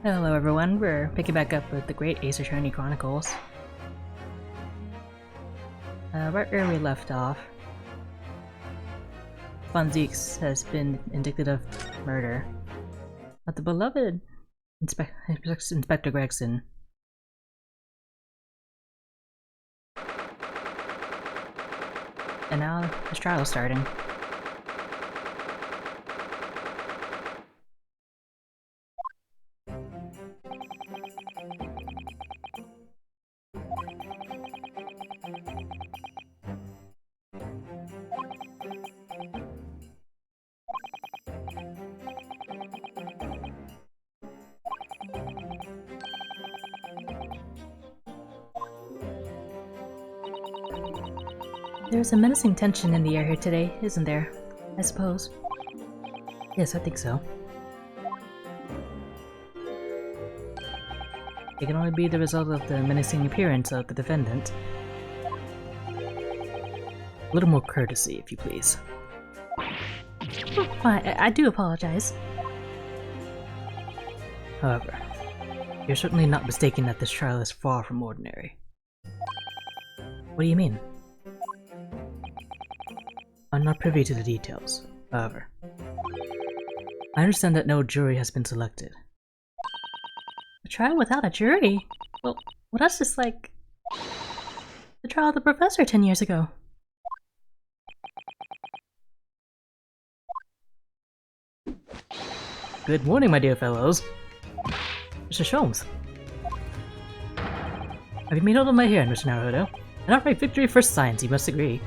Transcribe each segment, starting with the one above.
Hello everyone, we're picking back up with the Great Ace Attorney Chronicles. Right where we left off, Zieks has been indicted of murder. But the beloved Inspector Gregson. And now his trial is starting. There's a menacing tension in the air here today, isn't there? I suppose. Yes, I think so. It can only be the result of the menacing appearance of the defendant. A little more courtesy, if you please. I do apologize. However, you're certainly not mistaken that this trial is far from ordinary. What do you mean? I'm not privy to the details, however. I understand that no jury has been selected. A trial without a jury? Well, that's just like the trial of the professor 10 years ago. Good morning, my dear fellows. Mr. Sholmes. Have you made out of my hair, Mr. Naruto? An outright victory for science, you must agree.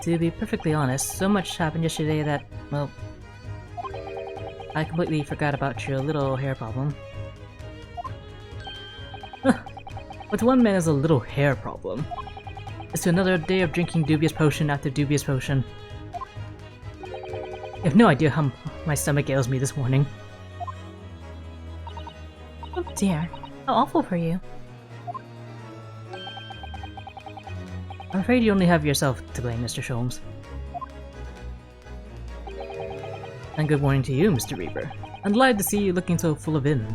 To be perfectly honest, so much happened yesterday that, well, I completely forgot about your little hair problem. What to one man is a little hair problem, is to another day of drinking dubious potion after dubious potion. You have no idea how my stomach ails me this morning. Oh dear, how awful for you. I'm afraid you only have yourself to blame, Mr. Sholmes. And good morning to you, Mr. Reaper. I'm delighted to see you looking so full of vim.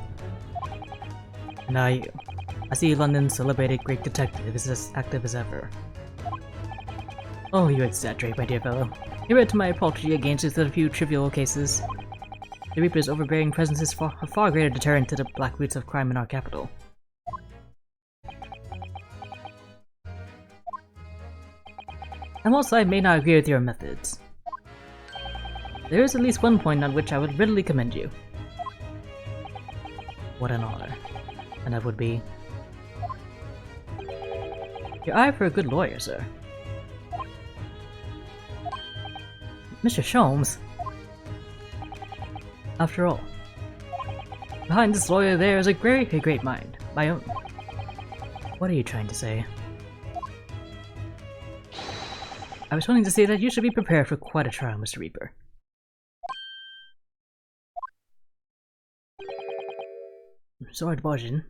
And are you? I see London's celebrated great detective is as active as ever. Oh, you exaggerate, my dear fellow. You read to my paltry against just a few trivial cases. The Reaper's overbearing presence is a far greater deterrent to the black roots of crime in our capital. And whilst I may not agree with your methods, there is at least one point on which I would readily commend you. What an honor. And that would be your eye for a good lawyer, sir. Mr. Sholmes. After all, behind this lawyer there is a great mind. My own. What are you trying to say? I was wanting to say that you should be prepared for quite a trial, Mr. Reaper. Sorry to barge in.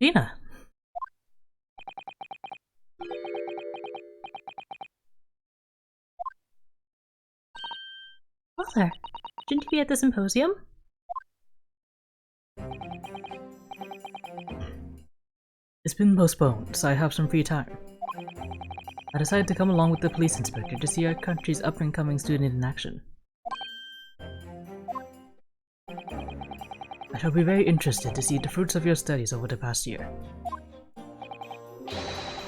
Gina! Father, shouldn't you be at the symposium? It's been postponed, so I have some free time. I decided to come along with the police inspector to see our country's up-and-coming student in action. I shall be very interested to see the fruits of your studies over the past year.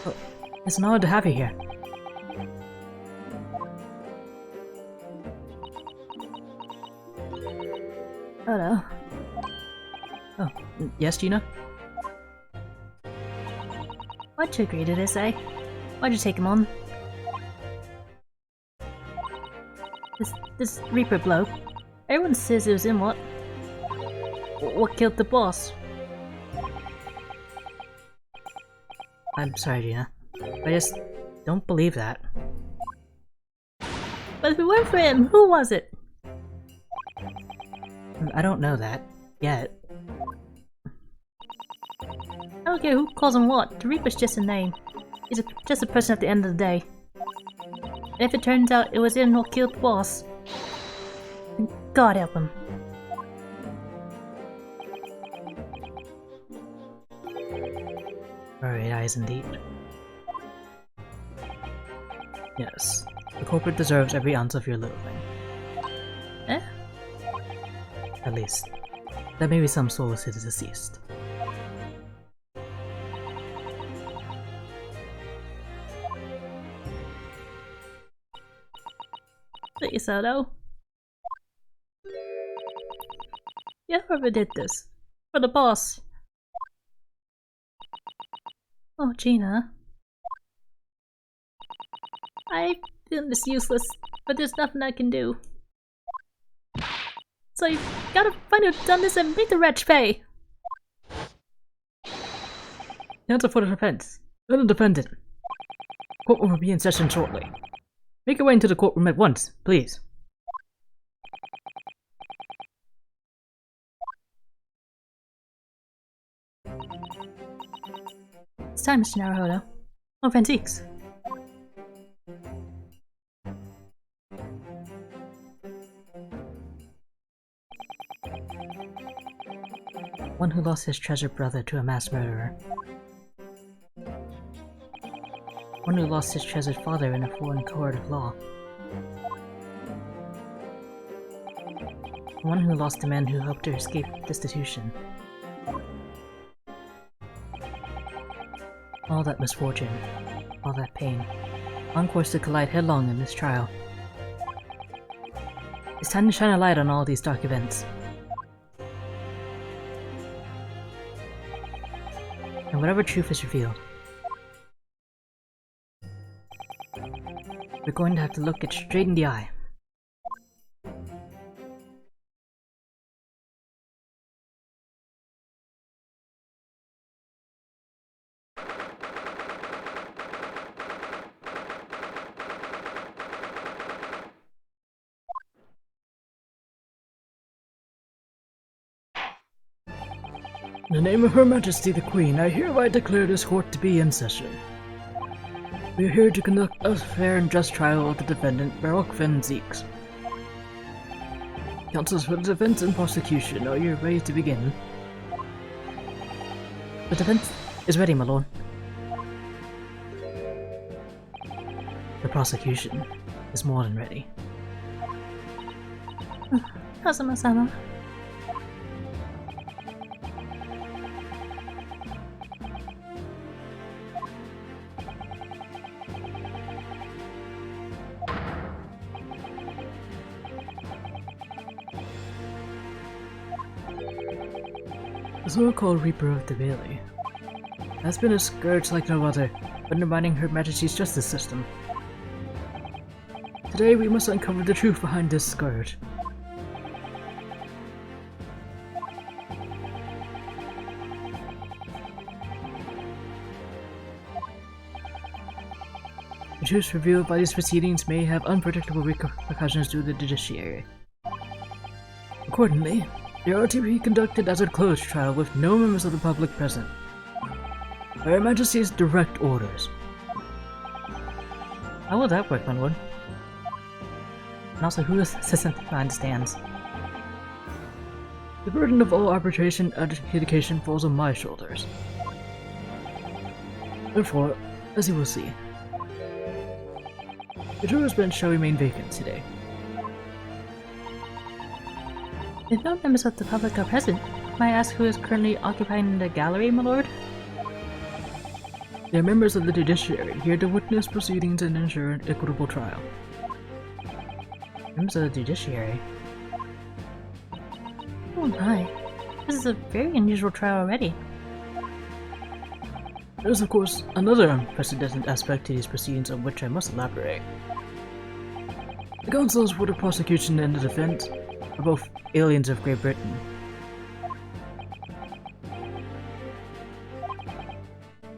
Oh, it's an honor to have you here. Hello. Oh, yes, Gina? Why'd you agree to this, eh? Why'd you take him on? This Reaper bloke. Everyone says it was him, what killed the boss? I'm sorry, Gina. I just don't believe that. But if it weren't for him, who was it? I don't know that. Yet. I don't care who calls him what. The Reaper's just a name. He's just a person at the end of the day. And if it turns out it was him who killed the boss, then God help him. Alright, eyes indeed. Yes, the culprit deserves every ounce of your loathing. Eh? At least, there may be some solace to the deceased. Please, Odo. You ever did this? For the boss. Oh, Gina. I feel this useless, but there's nothing I can do. So you gotta find who's done this and make the wretch pay! Answer for the defense. Let the defendant. Courtroom will be in session shortly. Make your way into the courtroom at once, please. It's time, Mr. Naruhodo. Oh, Zieks. One who lost his treasured brother to a mass murderer. One who lost his treasured father in a foreign court of law. One who lost the man who helped her escape destitution. All that misfortune, all that pain, on course to collide headlong in this trial. It's time to shine a light on all these dark events. And whatever truth is revealed, we're going to have to look it straight in the eye. In the name of Her Majesty the Queen, I hereby declare this court to be in session. We are here to conduct a fair and just trial of the defendant, Baroque Van Zieks. Counsels for the defense and prosecution, are you ready to begin? The defense is ready, my lord. The prosecution is more than ready. Kazuma-sama. The so-called Reaper of the Valley has been a scourge like no other, undermining Her Majesty's justice system. Today we must uncover the truth behind this scourge. The truths revealed by these proceedings may have unpredictable repercussions to the judiciary. Accordingly, they are to be conducted as a closed trial with no members of the public present. By Her Majesty's direct orders. How will that work, my lord? And also, who is assistant behind the stands? The burden of all arbitration and adjudication falls on my shoulders. Therefore, as you will see, the juror's bench shall remain vacant today. If no members of the public are present, may I ask who is currently occupying the gallery, my lord? They are members of the judiciary, here to witness proceedings and ensure an equitable trial. Members of the judiciary? Oh my, this is a very unusual trial already. There is, of course, another unprecedented aspect to these proceedings on which I must elaborate. The counsels for the prosecution and the defense are both aliens of Great Britain.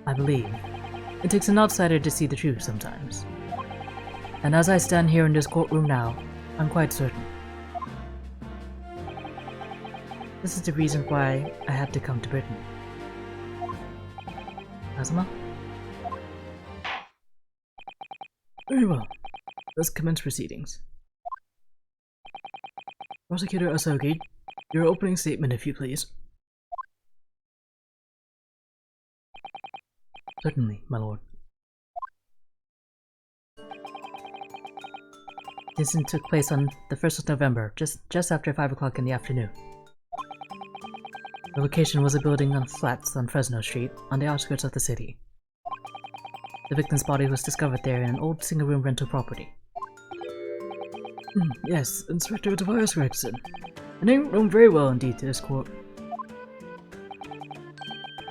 I believe it takes an outsider to see the truth sometimes. And as I stand here in this courtroom now, I'm quite certain. This is the reason why I had to come to Britain. Kazuma? Very well. Let's commence proceedings. Prosecutor Asogi, your opening statement if you please. Certainly, my lord. The incident took place on the 1st of November, just after 5 o'clock in the afternoon. The location was a building on flats on Fresno Street, on the outskirts of the city. The victim's body was discovered there in an old single-room rental property. Yes, Inspector Tobias Gregson. A name known very well indeed to this court.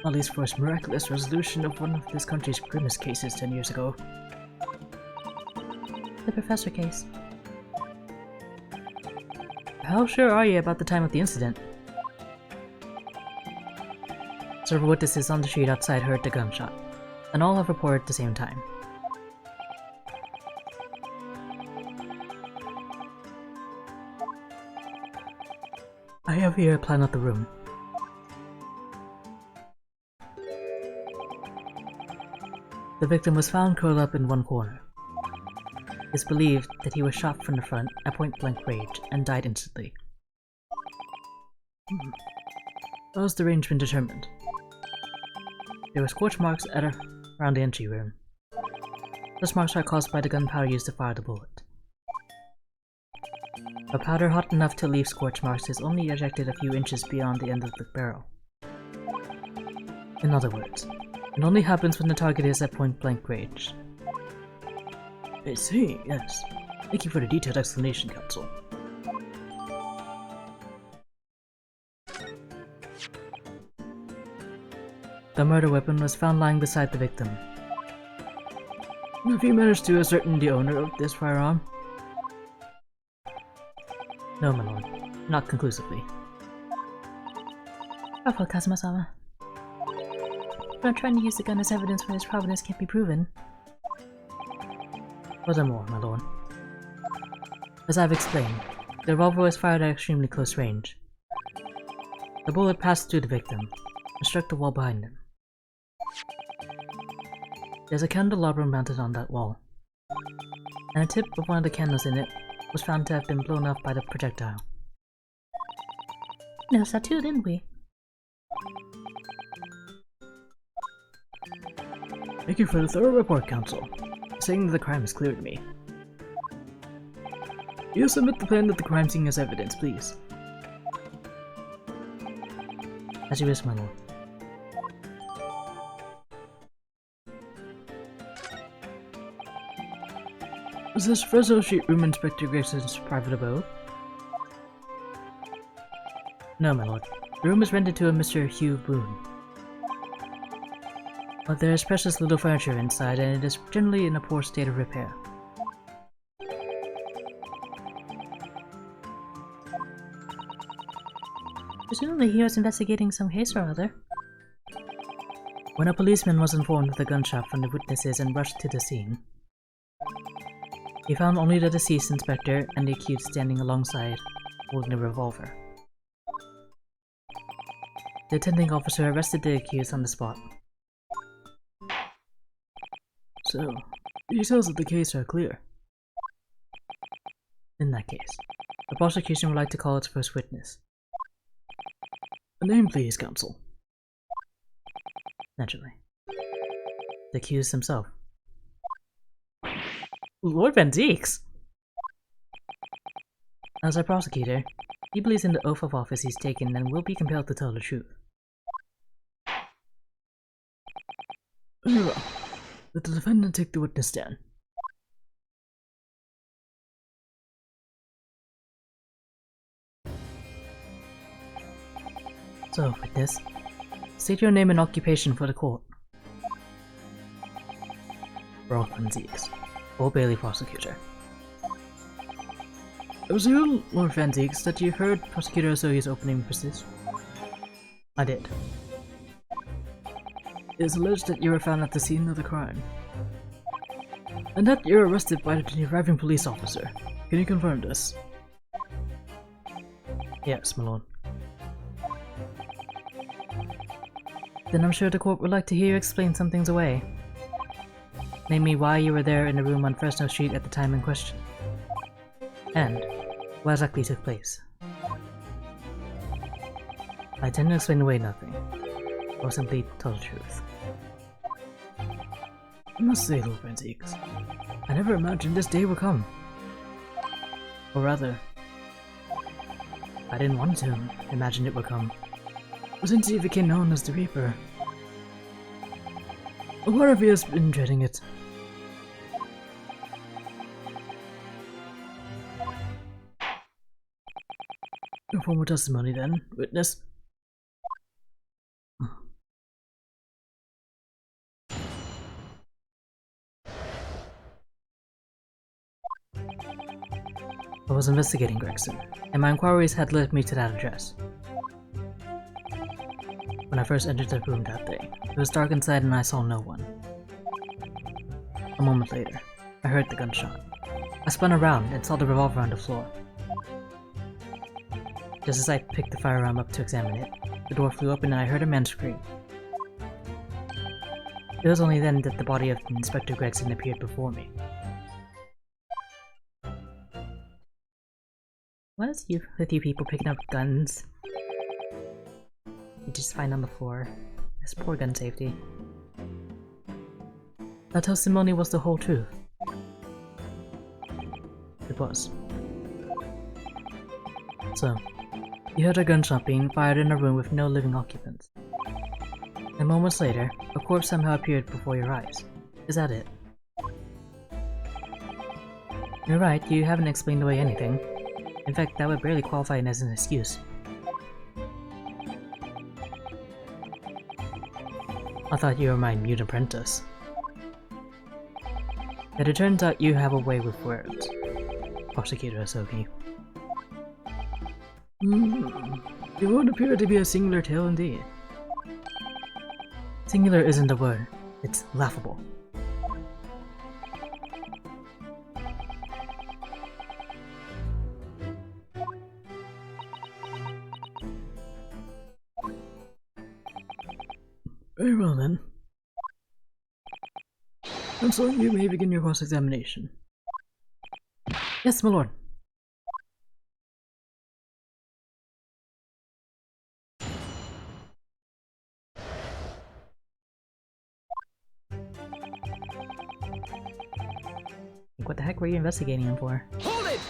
At least for its miraculous resolution of one of this country's grimmest cases 10 years ago. The professor case. How sure are you about the time of the incident? Several witnesses on the street outside heard the gunshot, and all have reported at the same time. I have here a plan of the room. The victim was found curled up in one corner. It's believed that he was shot from the front at point-blank range and died instantly. How has the range been determined? There were scorch marks around the entry room. Those marks are caused by the gunpowder used to fire the bullet. A powder hot enough to leave scorch marks is only ejected a few inches beyond the end of the barrel. In other words, it only happens when the target is at point-blank range. I see, yes. Thank you for the detailed explanation, Counsel. The murder weapon was found lying beside the victim. Have you managed to ascertain the owner of this firearm? No, my lord. Not conclusively. Bravo, Kazuma-sama. I'm not trying to use the gun as evidence when its provenance can't be proven. Furthermore, my lord. As I've explained, the revolver was fired at extremely close range. The bullet passed through the victim and struck the wall behind him. There's a candelabra mounted on that wall, and a tip of one of the candles in it was found to have been blown up by the projectile. Noticed that too, didn't we? Thank you for the thorough report, Counsel. Saying that the crime is clear to me. You submit the plan of the crime scene as evidence, please. As you wish, my lord. Is this Fresno Street room Inspector Grayson's private abode? No, my lord. The room is rented to a Mr. Hugh Boone. But there is precious little furniture inside, and it is generally in a poor state of repair. Presumably he was investigating some case or other. When a policeman was informed of the gunshot from the witnesses and rushed to the scene, he found only the deceased inspector and the accused standing alongside, holding a revolver. The attending officer arrested the accused on the spot. So, the details of the case are clear. In that case, the prosecution would like to call its first witness. A name, please, Counsel. Naturally. The accused himself. Lord Van Zieks! As our prosecutor, he believes in the oath of office he's taken and will be compelled to tell the truth. Very well. Let the defendant take the witness stand. So, witness, state your name and occupation for the court. Rolf Van Zieks, Old Bailey prosecutor. I presume, Lord Van Zieks, that you heard Prosecutor Asogi's opening persist? I did. It is alleged that you were found at the scene of the crime, and that you were arrested by the arriving police officer. Can you confirm this? Yes, my lord. Then I'm sure the court would like to hear you explain some things away. Namely, why you were there in a room on Fresno Street at the time in question. And what exactly took place. I tend to explain away nothing, or simply tell the truth. I must say, Lord Zieks, I never imagined this day would come. Or rather, I didn't want to imagine it would come. But since he became known as the Reaper, what if he has been dreading it? No formal testimony then, witness. I was investigating Gregson, and my inquiries had led me to that address. When I first entered the room that day, it was dark inside and I saw no one. A moment later, I heard the gunshot. I spun around and saw the revolver on the floor. Just as I picked the firearm up to examine it, the door flew open and I heard a man scream. It was only then that the body of Inspector Gregson appeared before me. What is with you people picking up guns? You just find on the floor. This poor gun safety. That testimony was the whole truth. It was. So, you heard a gunshot being fired in a room with no living occupants. And moments later, a corpse somehow appeared before your eyes. Is that it? You're right, you haven't explained away anything. In fact, that would barely qualify as an excuse. I thought you were my mute apprentice. But it turns out you have a way with words, Prosecutor Asogi. It would appear to be a singular tale indeed. Singular isn't a word, it's laughable. Very well then. And so you may begin your cross-examination. Yes, my lord. What the heck were you investigating him for? Hold it!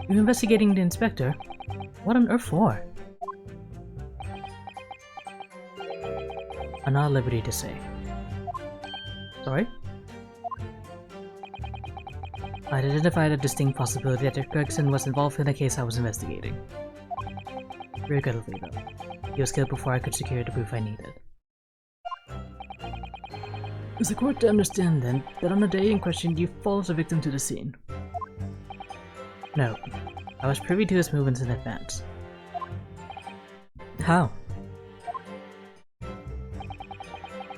You're investigating the inspector? What on earth for? I'm not at liberty to say. Sorry? I identified a distinct possibility that Gregson was involved in the case I was investigating. Regrettably though, he was killed before I could secure the proof I needed. Is the court to understand then that on the day in question you followed the victim to the scene? No, I was privy to his movements in advance. How?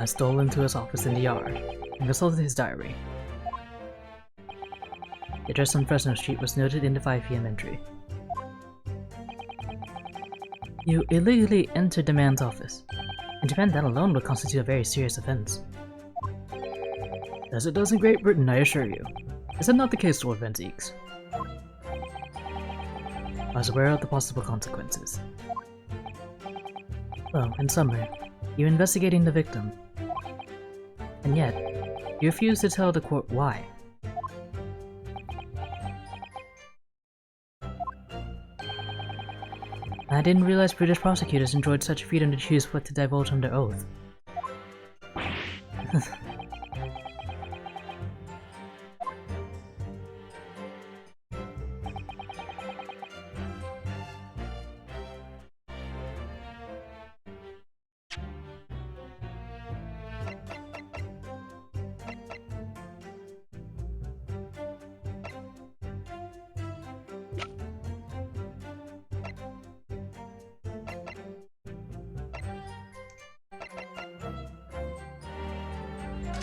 I stole into his office in the yard and consulted his diary. The address on Fresno Street was noted in the 5 PM entry. You illegally entered the man's office. In Japan, that alone would constitute a very serious offense. As it does in Great Britain, I assure you. Is that not the case, Lord Zieks? I was aware of the possible consequences. Well, in summary, you're investigating the victim. And yet, you refuse to tell the court why. I didn't realize British prosecutors enjoyed such freedom to choose what to divulge under oath.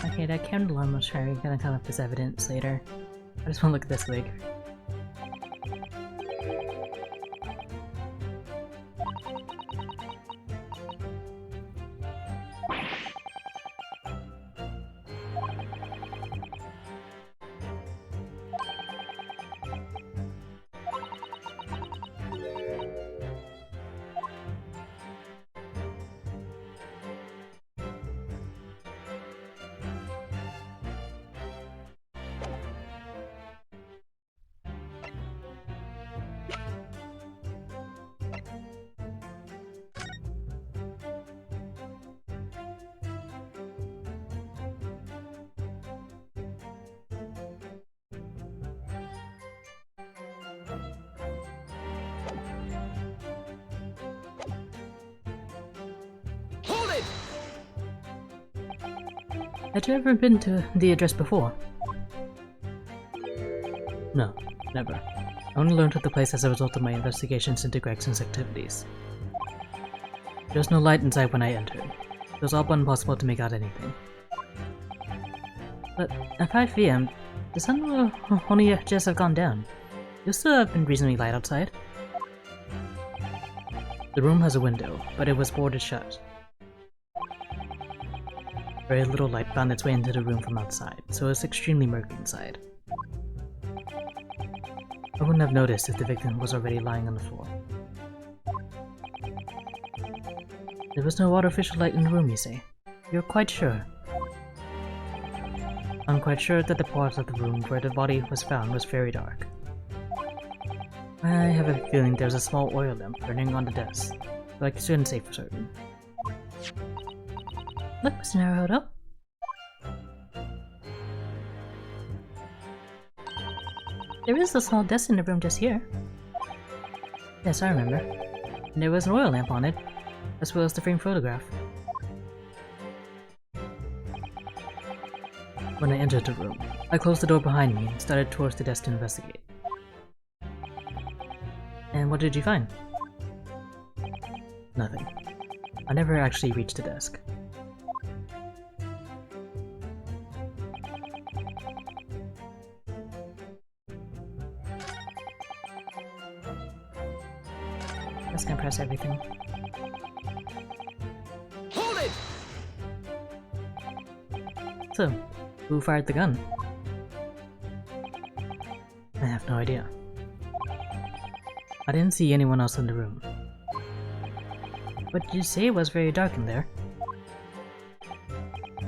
Okay, that candle I'm gonna come up as evidence later. I just wanna look at this wig. Had you ever been to the address before? No, never. I only learned of the place as a result of my investigations into Gregson's activities. There was no light inside when I entered. It was all but impossible to make out anything. But at 5 PM, the sun will only just have gone down. You'll still have been reasonably light outside. The room has a window, but it was boarded shut. Very little light found its way into the room from outside, so it was extremely murky inside. I wouldn't have noticed if the victim was already lying on the floor. There was no artificial light in the room, you say? You're quite sure? I'm quite sure that the part of the room where the body was found was very dark. I have a feeling there's a small oil lamp burning on the desk, but I couldn't say for certain. Look, Mr. Naruhodo. There is a small desk in the room just here. Yes, I remember. And there was an oil lamp on it, as well as the framed photograph. When I entered the room, I closed the door behind me and started towards the desk to investigate. And what did you find? Nothing. I never actually reached the desk. Let's compress everything. Hold it! So, who fired the gun? I have no idea. I didn't see anyone else in the room. But did you say it was very dark in there?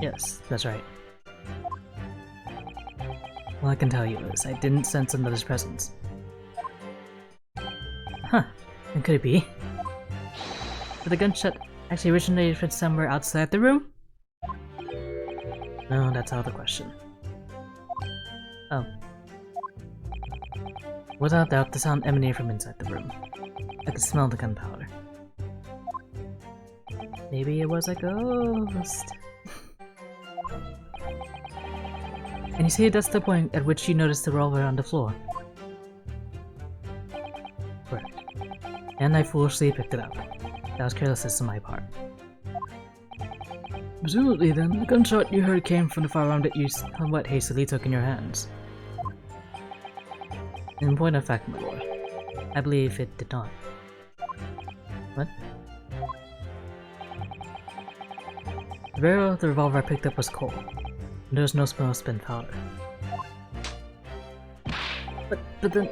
Yes, that's right. All I can tell you is I didn't sense another's presence. Huh, and could it be? Did the gunshot actually originate from somewhere outside the room? No, that's out of the question. Oh. Without doubt, the sound emanated from inside the room. I could smell the gunpowder. Maybe it was a ghost. And you say that's the point at which you noticed the revolver on the floor? Correct. And I foolishly picked it up. That was carelessness on my part. Presumably then, the gunshot you heard came from the firearm that you somewhat hastily took in your hands. In point of fact, my lord, I believe it did not. What? The barrel of the revolver I picked up was cold, and there was no smell of spent powder. But then,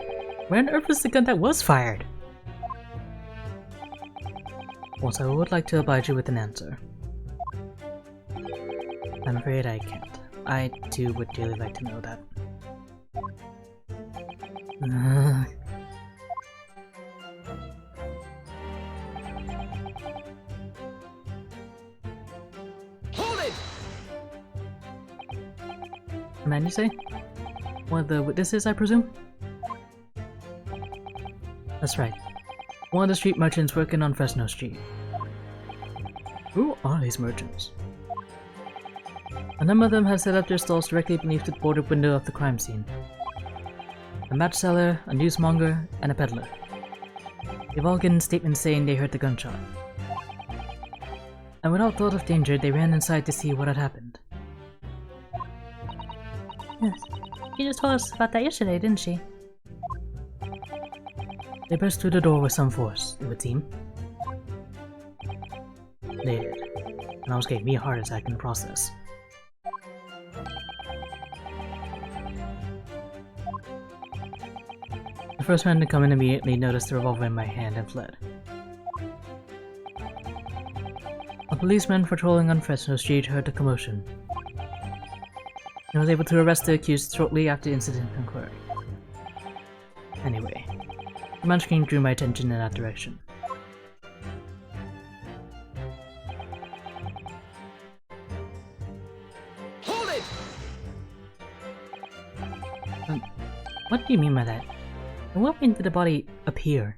where on earth was the gun that was fired? Once I would like to oblige you with an answer. I'm afraid I can't. I too would dearly like to know that. Hold it! A man, you say? One of the witnesses, I presume? That's right. One of the street merchants working on Fresno Street. Who are these merchants? A number of them have set up their stalls directly beneath the boarded window of the crime scene. A match seller, a newsmonger, and a peddler. They've all given statements saying they heard the gunshot. And without thought of danger, they ran inside to see what had happened. Yes. She just told us about that yesterday, didn't she? They burst through the door with some force, it would seem. They did, and almost gave me a heart attack in the process. The first man to come in immediately noticed the revolver in my hand and fled. A policeman patrolling on Fresno Street heard the commotion and was able to arrest the accused shortly after the incident occurred. Anyway, the munchkin drew my attention in that direction. Hold it! What do you mean by that? And what made did the body appear?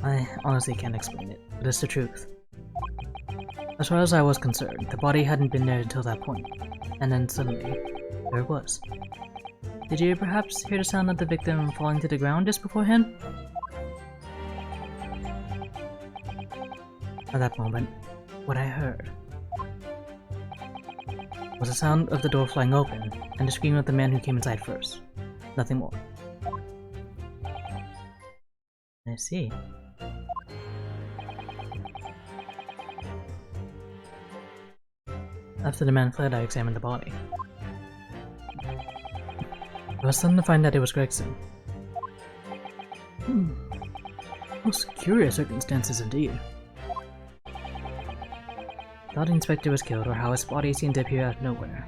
I honestly can't explain it, but it's the truth. As far as I was concerned, the body hadn't been there until that point, and then suddenly, there it was. Did you perhaps hear the sound of the victim falling to the ground just beforehand? At that moment, what I heard was the sound of the door flying open and the scream of the man who came inside first. Nothing more. I see. After the man fled, I examined the body. I was stunned to find that it was Gregson. Most curious circumstances indeed. How the inspector was killed or how his body seemed to appear out of nowhere.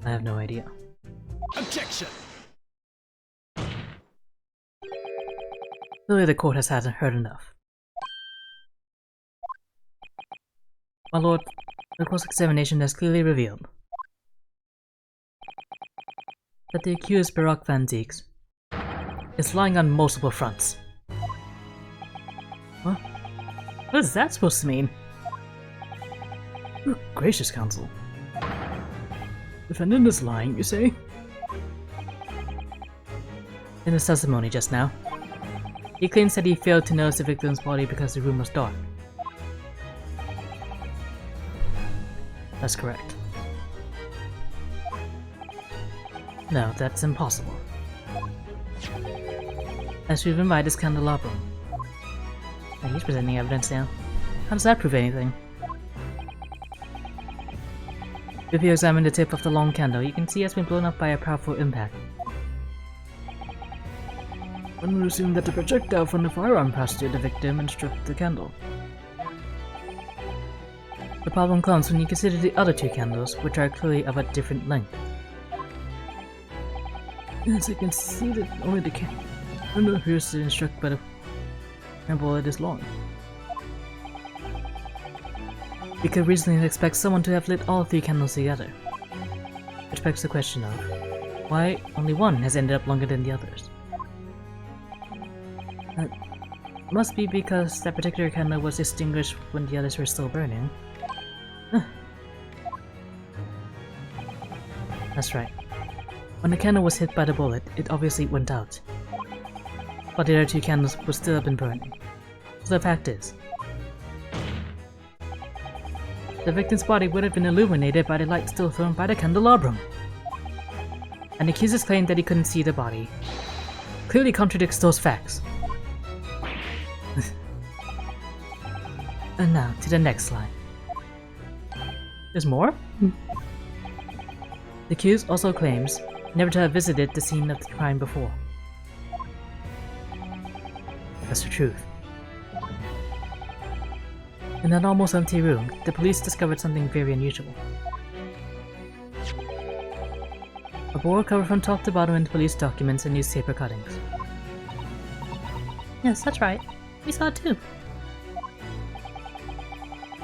I have no idea. Objection! Clearly the court has heard enough. My lord, the close examination has clearly revealed that the accused Barak van Zieks is lying on multiple fronts. What? What is that supposed to mean? Good gracious, counsel. Defendant is lying, you say? In his testimony just now, he claims that he failed to notice the victim's body because the room was dark. That's correct. No, that's impossible. As we've invited this candelabrum. And he's presenting evidence now. How does that prove anything? If you examine the tip of the long candle, you can see it's been blown up by a powerful impact. One would assume that the projectile from the firearm passed through the victim and struck the candle. The problem comes when you consider the other two candles, which are clearly of a different length. Yes, I can see that only the candle appears to be struck by the bullet is long. We could reasonably expect someone to have lit all three candles together. Which begs the question of, why only one has ended up longer than the others? It must be because that particular candle was extinguished when the others were still burning. That's right. When the candle was hit by the bullet, it obviously went out. But the other two candles would still have been burning. So the fact is, the victim's body would have been illuminated by the light still thrown by the candelabrum. And the accuser's claim that he couldn't see the body clearly contradicts those facts. And now, to the next slide. There's more? The accused also claims never to have visited the scene of the crime before. That's the truth. In that almost empty room, the police discovered something very unusual. A board covered from top to bottom in police documents and newspaper cuttings. Yes, that's right. We saw it too.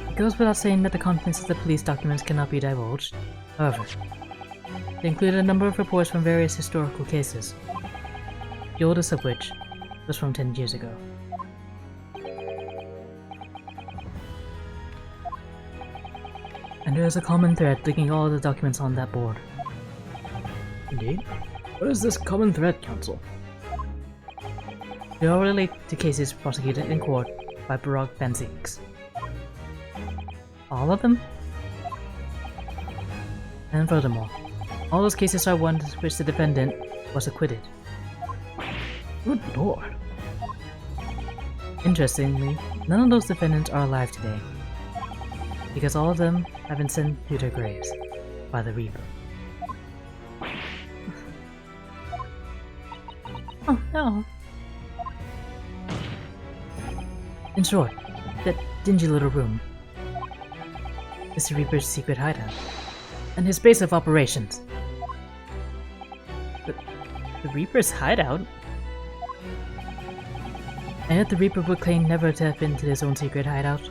It goes without saying that the contents of the police documents cannot be divulged. However, they included a number of reports from various historical cases, the oldest of which was from 10 years ago. And there is a common thread linking all of the documents on that board. Indeed? What is this common thread, Counsel? They all relate to cases prosecuted in court by Barak van Zieks. All of them? And furthermore, all those cases are ones in which the defendant was acquitted. Good lord. Interestingly, none of those defendants are alive today, because all of them have been sent to their graves by the Reaper. Oh no. In short, that dingy little room is the Reaper's secret hideout, and his base of operations. The Reaper's hideout? And yet the Reaper would claim never to have been to his own secret hideout.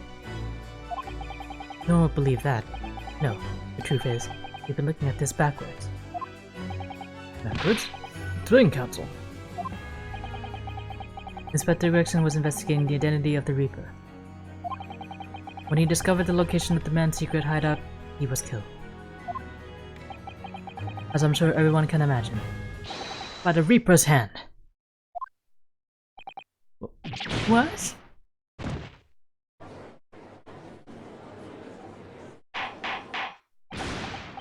No one would believe that. No, the truth is, we've been looking at this backwards. Backwards? Explain, Counsel. Inspector Gregson was investigating the identity of the Reaper. When he discovered the location of the man's secret hideout, he was killed. As I'm sure everyone can imagine. By the Reaper's hand. What?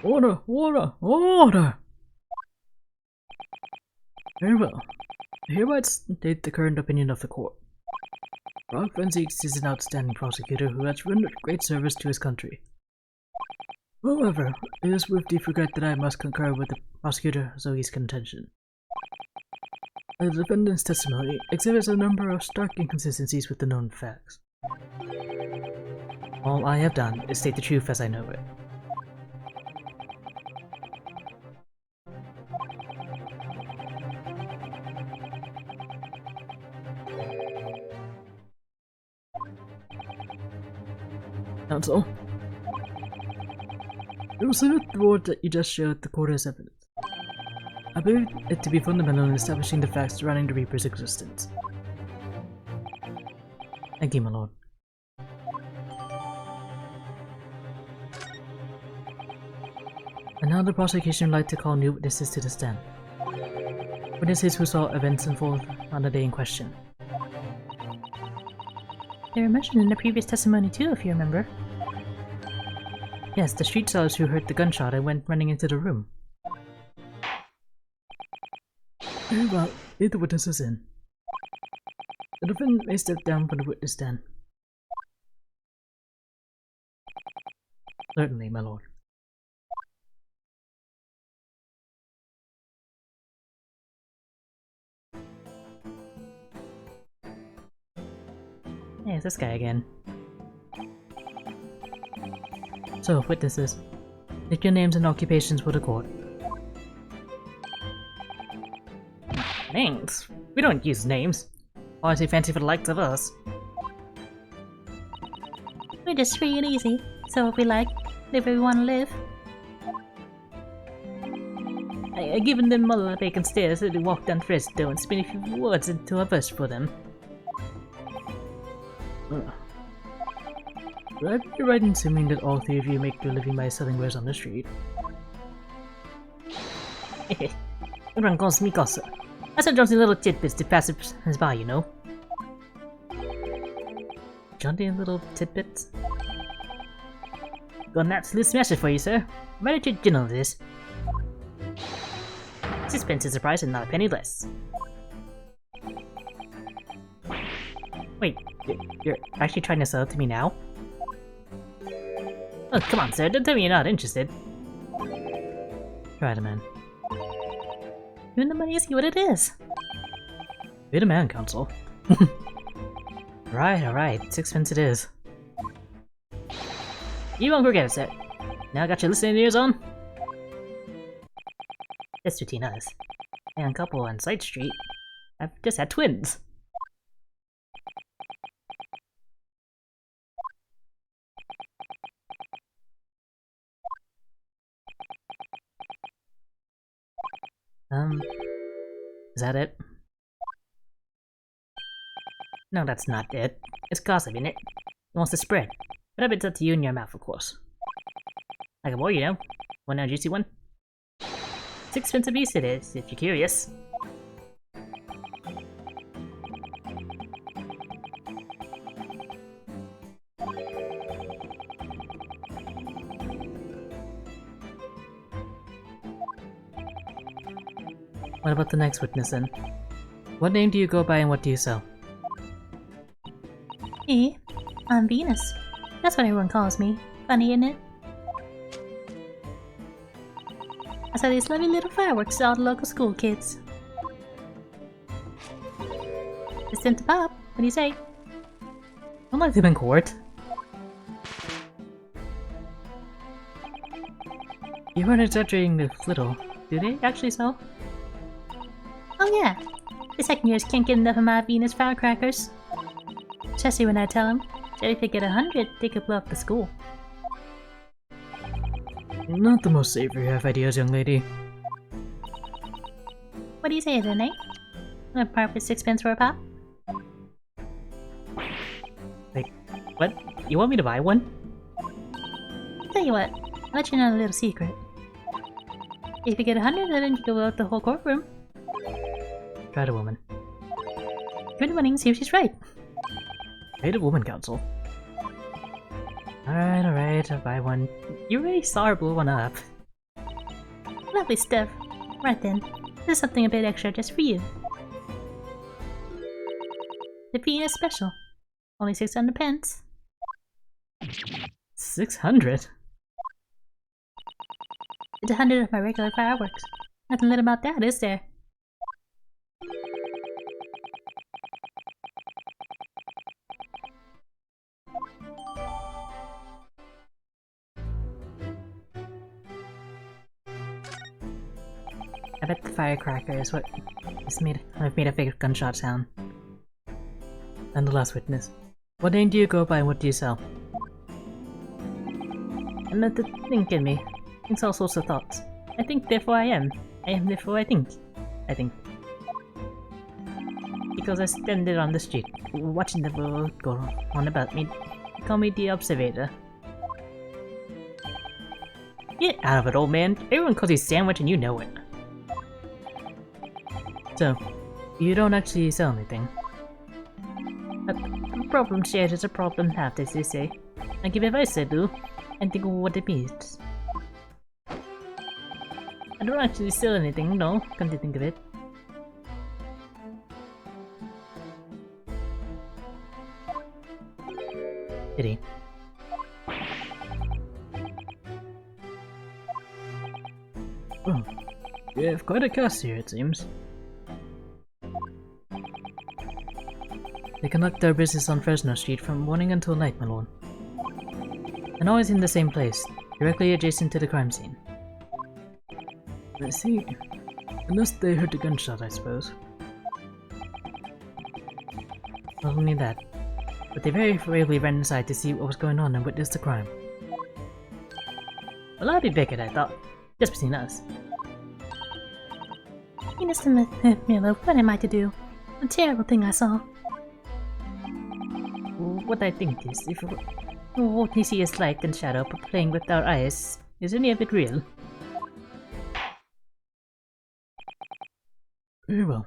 Order! Order! Order! Very well. I hereby state the current opinion of the court. Zieks is an outstanding prosecutor who has rendered great service to his country. However, it is with deep regret that I must concur with the prosecutor Zoe's contention. The defendant's testimony exhibits a number of stark inconsistencies with the known facts. All I have done is state the truth as I know it. Counsel, I will submit the word that you just showed the court as evidence. I believe it to be fundamental in establishing the facts surrounding the Reaper's existence. Thank you, my lord. And now the prosecution would like to call new witnesses to the stand. Witnesses who saw events unfold on the day in question. They were mentioned in the previous testimony too, if you remember. Yes, the street sellers who heard the gunshot and went running into the room. Very well, lead the witnesses in. The defendant may step down from the witness stand. Certainly, my lord. Hey, it's this guy again. So, witnesses, state your names and occupations for the court. Names? We don't use names. Why too fancy for the likes of us? We're just free and easy, so if we like, live where we want to live. I given them all the vacant stairs so they walk down Fresno and spin a few words into a verse for them. Would I be right in assuming that all three of you make your living by selling wares on the street? Everyone calls me gossip. I sell jaunty little tidbits to pass it by, you know. Jaunty little tidbits? Got an absolute smasher for you, sir. Right at your gin on this. Sixpence is a price and not a penny less. Wait, you're actually trying to sell it to me now? Oh, come on, sir, don't tell me you're not interested. Try it, man. Give me the money and see what it is. Be the man, counsel. Alright, sixpence it is. You won't forget it, sir. Now I got your listening ears on? It's between us. And couple on Side Street. I've just had twins. Is that it? No, that's not it. It's gossip, innit? It wants to spread. But it's up to you and your mouth, of course. Like a boy, you know? Want a juicy one? Sixpence apiece it is, if you're curious. What about the next witness then? What name do you go by and what do you sell? Me? I'm Venus. That's what everyone calls me. Funny, isn't it? I sell these lovely little fireworks to all the local school kids. It's time to pop. What do you say? Don't like them in court. You weren't exaggerating the little. Do they actually sell? Oh yeah. The second years can't get enough of my Venus firecrackers. Especially when I tell them that if they get 100, they could blow up the school. Not the most savory of ideas, young lady. What do you say then, eh? I'm gonna part with sixpence for a pop? Wait, what? You want me to buy one? Tell you what, I'll let you know a little secret. If you get 100, then you go out the whole courtroom. Try the woman. Good morning, see if she's right. Try the woman council. Alright, I'll buy one. You already saw her blow one up. Lovely stuff. Right then, there's something a bit extra just for you. The Venus special. Only 600 pence. 600? It's 100 of my regular fireworks. Nothing lit about that, is there? I bet the firecracker is what I've made a fake gunshot sound. And the last witness. What name do you go by and what do you sell? And let the think in me. Thinks all sorts of thoughts. I think, therefore I am. I am, therefore I think. I think. Because I stand there on the street, watching the world go on about me. They call me the observator. Get out of it, old man. Everyone calls you Sandwich and you know it. So, you don't actually sell anything. A problem shared is a problem halved, as they say. I give advice, I do, and think of what it means. I don't actually sell anything, no, come to think of it. Pity. Oh, you have quite a cast here, it seems. They conduct their business on Fresno Street from morning until night, my lord. And always in the same place, directly adjacent to the crime scene. I see. Unless they heard the gunshot, I suppose. Not only that, but they very bravely ran inside to see what was going on and witness the crime. Well, I'll be bigger, I thought. Just between us. Mr. Miller, what am I to do? A terrible thing I saw. What I think is, if what we see is light and shadow playing with our eyes, is any of it real? Very well.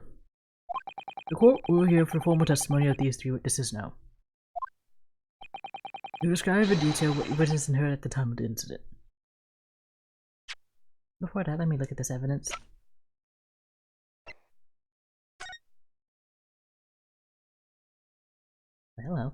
The court will hear the formal testimony of these three witnesses now. You describe in detail what you witnessed and heard at the time of the incident. Before that, let me look at this evidence. Hello.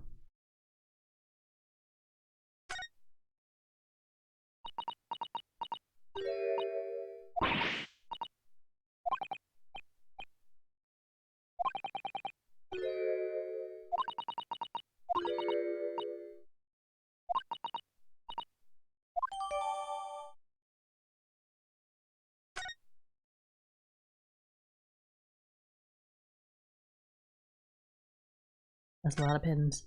That's a lot of pins.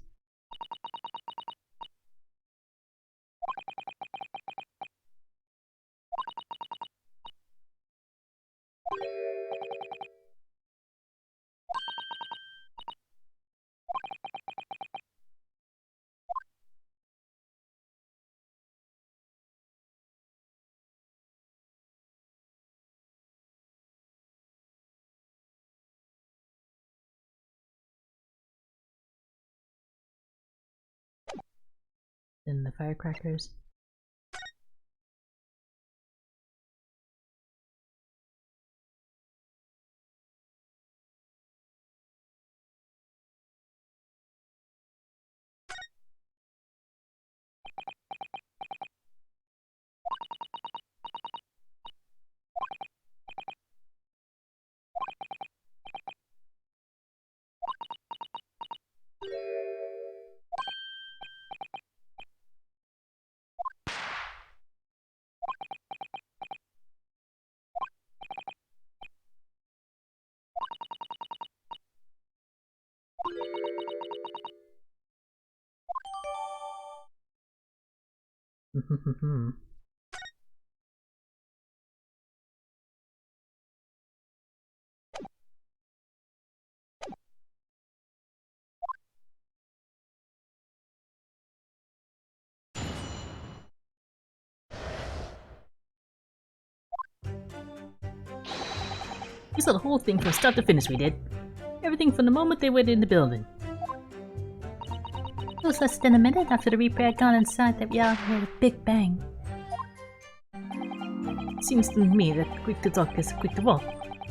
And the firecrackers. We saw the whole thing from start to finish, we did. Everything from the moment they went in the building. It was less than a minute after the Reaper had gone inside that we all heard a big bang. Seems to me that quick to talk is quick to walk.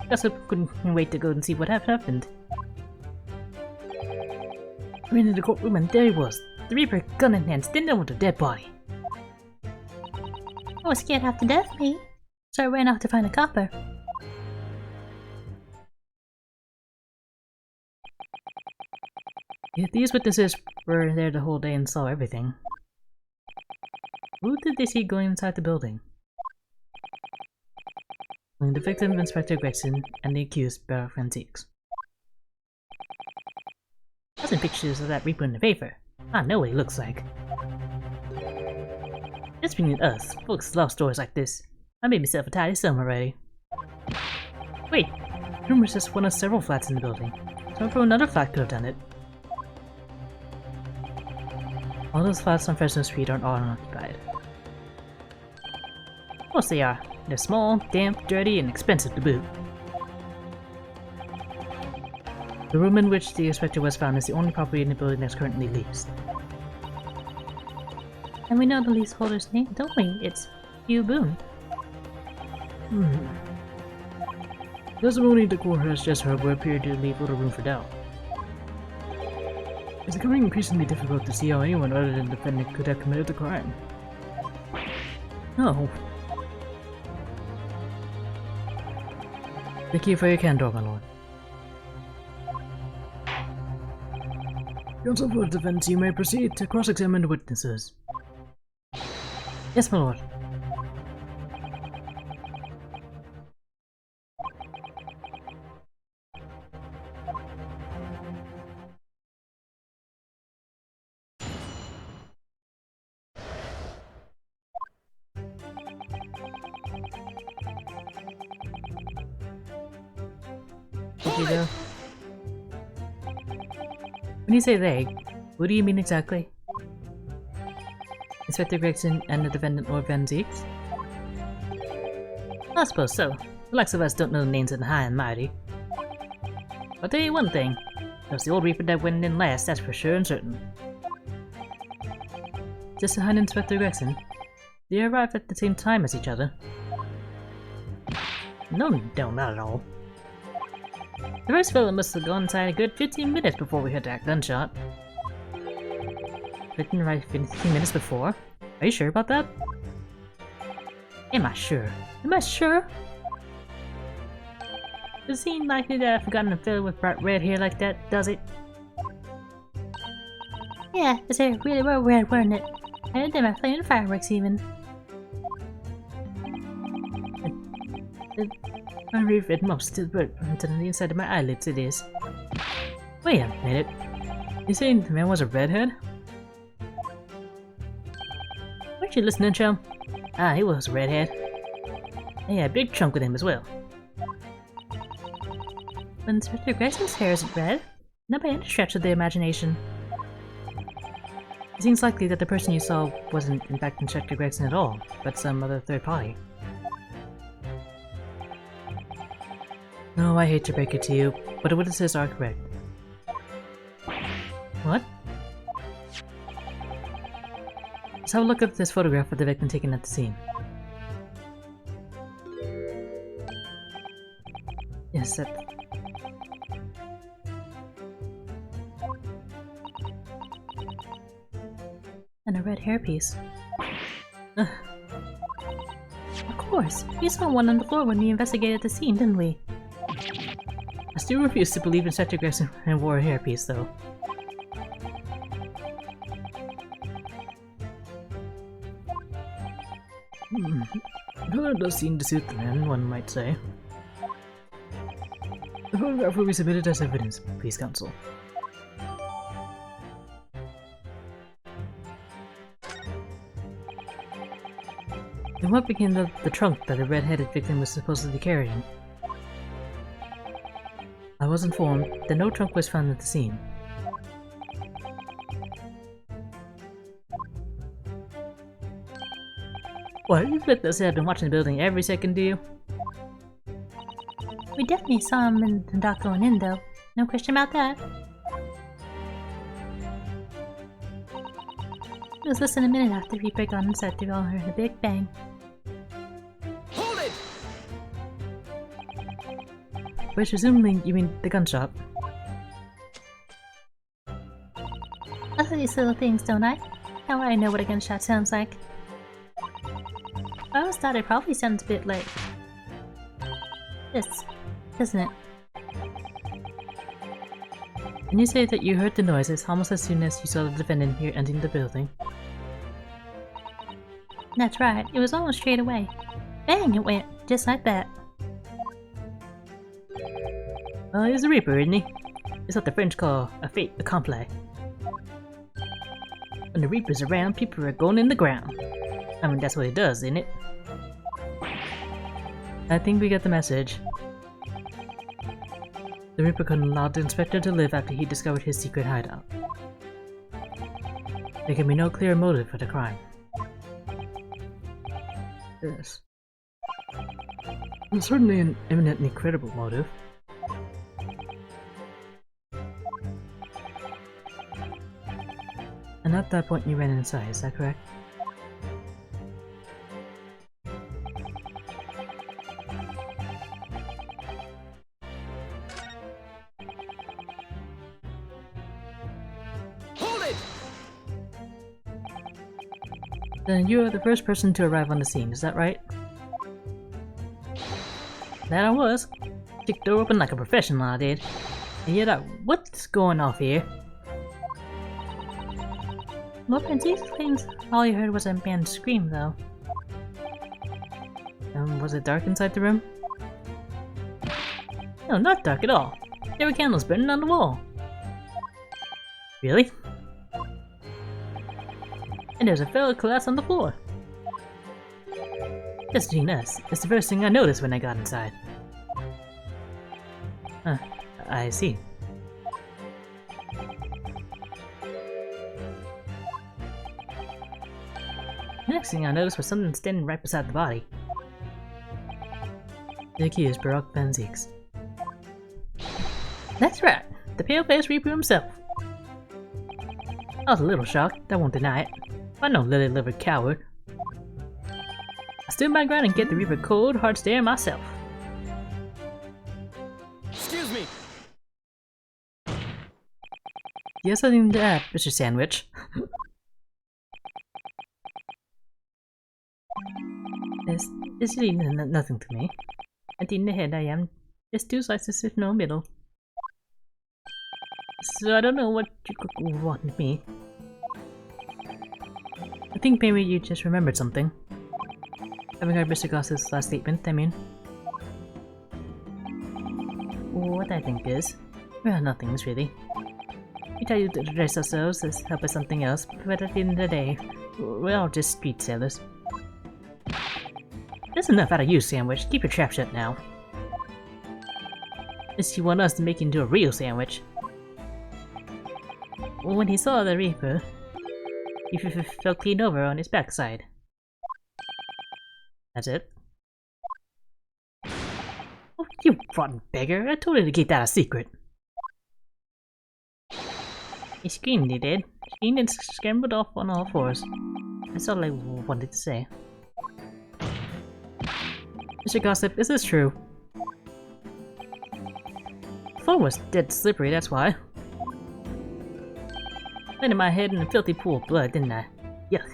Guess I couldn't wait to go and see what had happened. We're in the courtroom and there he was. The Reaper, gun in hand, standing over the dead body. I was scared half to death, me. So I ran off to find a copper. If these witnesses were there the whole day and saw everything, who did they see going inside the building? Only the victim, Inspector Gregson, and the accused, Barrel Friend Zieks. I've seen pictures of that Reaper in the paper. I know what he looks like. Just between us, folks love stories like this. I made myself a tidy sum already. Wait, rumors just one of several flats in the building. So from another flat could have done it. All those flats on Fresno Street aren't all unoccupied. Of course they are. They're small, damp, dirty, and expensive to boot. The room in which the inspector was found is the only property in the building that's currently leased. And we know the leaseholder's name, don't we? It's Hugh Boone. Testimony the court has just heard would appear to leave little room for doubt. It's becoming increasingly difficult to see how anyone other than the defendant could have committed the crime. No. Thank you for your candor, my lord. Counsel for the defense, you may proceed to cross-examine the witnesses. Yes, my lord. Go. When you say they, what do you mean exactly? Inspector Gregson and the defendant Lord Van Zieks? I suppose so. The likes of us don't know the names of the high and mighty. I'll tell you one thing. It was the old Reaper that went in last, that's for sure and certain. Just behind Inspector Gregson. They arrived at the same time as each other. No, not at all. The first fellow must have gone inside a good 15 minutes before we heard that gunshot. Didn't arrive 15 minutes before? Are you sure about that? Am I sure? Am I sure? Does it seem likely that I've forgotten a fellow with bright red hair like that, does it? Yeah, his hair really were red, weren't it? I heard them at playing fireworks even. I read most of the to the inside of my eyelids, it is. Wait a minute. You saying the man was a redhead? Weren't you listening, chum? Ah, he was a redhead. He had a big chunk with him as well. But Inspector Gregson's hair isn't red. Not by any stretch of the imagination. It seems likely that the person you saw wasn't in fact Inspector Gregson at all, but some other third party. No, I hate to break it to you, but the witnesses are correct. What? Let's have a look at this photograph of the victim taken at the scene. Yes, that... And a red hairpiece. Of course, we saw one on the floor when we investigated the scene, didn't we? I still refuse to believe Inspector Gregson wore a hairpiece, though. The color does seem to suit the man, one might say. The photograph will be submitted as evidence, please, counsel. And what became of the trunk that the red-headed victim was supposedly carrying? I was informed that no trunk was found at the scene. What, you fit this have been watching the building every second, do you? We definitely saw him in the dock going in, though. No question about that. It was less than a minute after Reaper got inside to all heard a big bang. Hold it! Which presumably you mean the gun shop. I love these little things, don't I? Now I know what a gunshot sounds like. I always thought it probably sounds a bit like this, doesn't it? And you say that you heard the noises almost as soon as you saw the defendant here entering the building. That's right, it was almost straight away. Bang, it went, just like that. Well, he's a Reaper, isn't he? It's what the French call a fait accompli. When the Reaper's around, people are going in the ground. I mean, that's what he does, isn't it? I think we get the message. The Reaper couldn't allow the Inspector to live after he discovered his secret hideout. There can be no clear motive for the crime. Yes. It's certainly an eminently credible motive. And at that point you ran inside, is that correct? Hold it! Then you are the first person to arrive on the scene, is that right? That I was. Kicked the door open like a professional, I did. And yet what's going off here? Lord Zieks claims all you heard was a man scream, though. Was it dark inside the room? No, not dark at all. There were candles burning on the wall. Really? And there's a fellow collapsed on the floor. Just between us, it's the first thing I noticed when I got inside. Huh, I see. The next thing I noticed was something standing right beside the body. The accused, Barak Van Zieks. That's right, the pale-faced Reaper himself. I was a little shocked, I won't deny it. I'm no lily-livered coward. I stood my ground and get the Reaper cold, hard stare myself. Excuse me! You have something to add, Mr. Sandwich? It's really nothing to me. At the end of the head I am just two slices with no middle. So I don't know what you could want with me. I think maybe you just remembered something. Having heard Mr. Goss's last statement, I mean. What I think is, well, nothing's really. We tell you to dress ourselves as help us something else, but at the end of the day, we're all just street sailors. That's enough out of you, Sandwich. Keep your trap shut now. Unless you want us to make you into a real sandwich. When he saw the Reaper, he fell clean over on his backside. That's it. Oh, you rotten beggar! I told you to keep that a secret. He screamed, he did. Screamed and scrambled off on all fours. That's all I wanted to say. Mr. Gossip, is this true? The floor was dead slippery, that's why. Landed my head in a filthy pool of blood, didn't I? Yuck.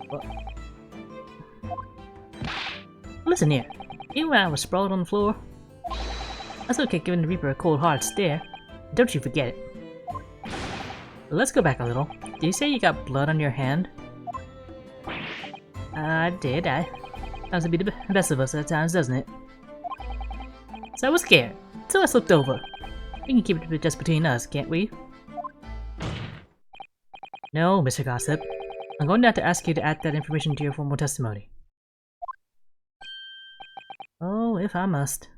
What? Listen here. Even when I was sprawled on the floor, I still kept giving the Reaper a cold hard stare. Don't you forget it. Let's go back a little. Did you say you got blood on your hand? I did. Sounds to be the best of us at times, doesn't it? So I was scared, so I slipped over. We can keep it just between us, can't we? No, Mr. Gossip. I'm going to have to ask you to add that information to your formal testimony. Oh, if I must.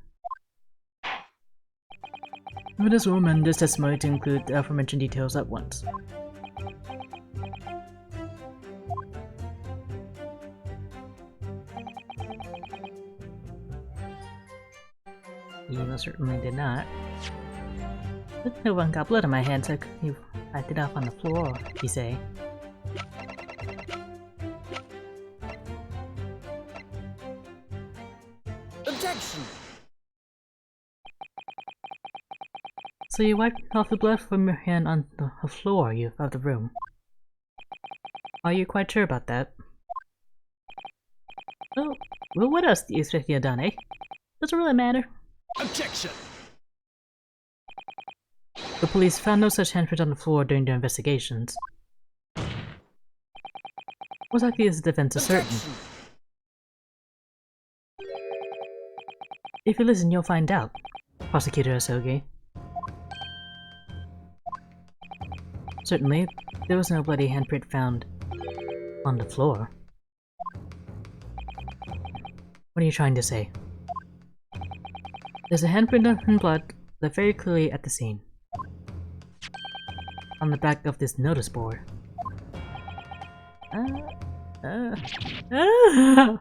This will amend this testimony to include the aforementioned details at once. You most certainly did not. No one got blood on my hands, so you wiped it off on the floor, you say. Objection! So you wiped off the blood from your hand on the floor of the room. Are you quite sure about that? Oh, well, what else do you expect you had done, eh? Doesn't really matter. Objection! The police found no such handprint on the floor during their investigations. Most likely is the defense is certain. Objection! If you listen, you'll find out, Prosecutor Asogi. Certainly, there was no bloody handprint found on the floor. What are you trying to say? There's a handprint and blood left very clearly at the scene. On the back of this notice board. Oh,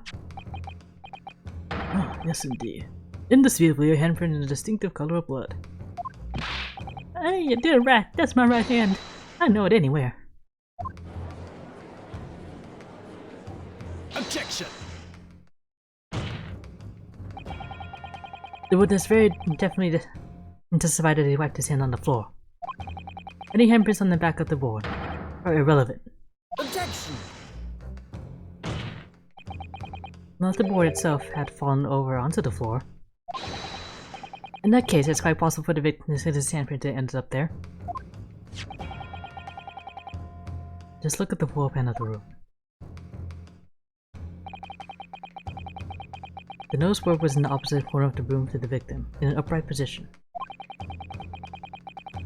yes indeed. Indisputably, your handprint is a distinctive color of blood. Hey, you dear rat, that's my right hand. I know it anywhere. Objection! The witness very definitely testified that he wiped his hand on the floor. Any handprints on the back of the board are irrelevant. Objection! Unless the board itself had fallen over onto the floor. In that case, it's quite possible for the victim to his handprint to end up there. Just look at the floor plan of the room. The notice board was in the opposite corner of the room to the victim, in an upright position.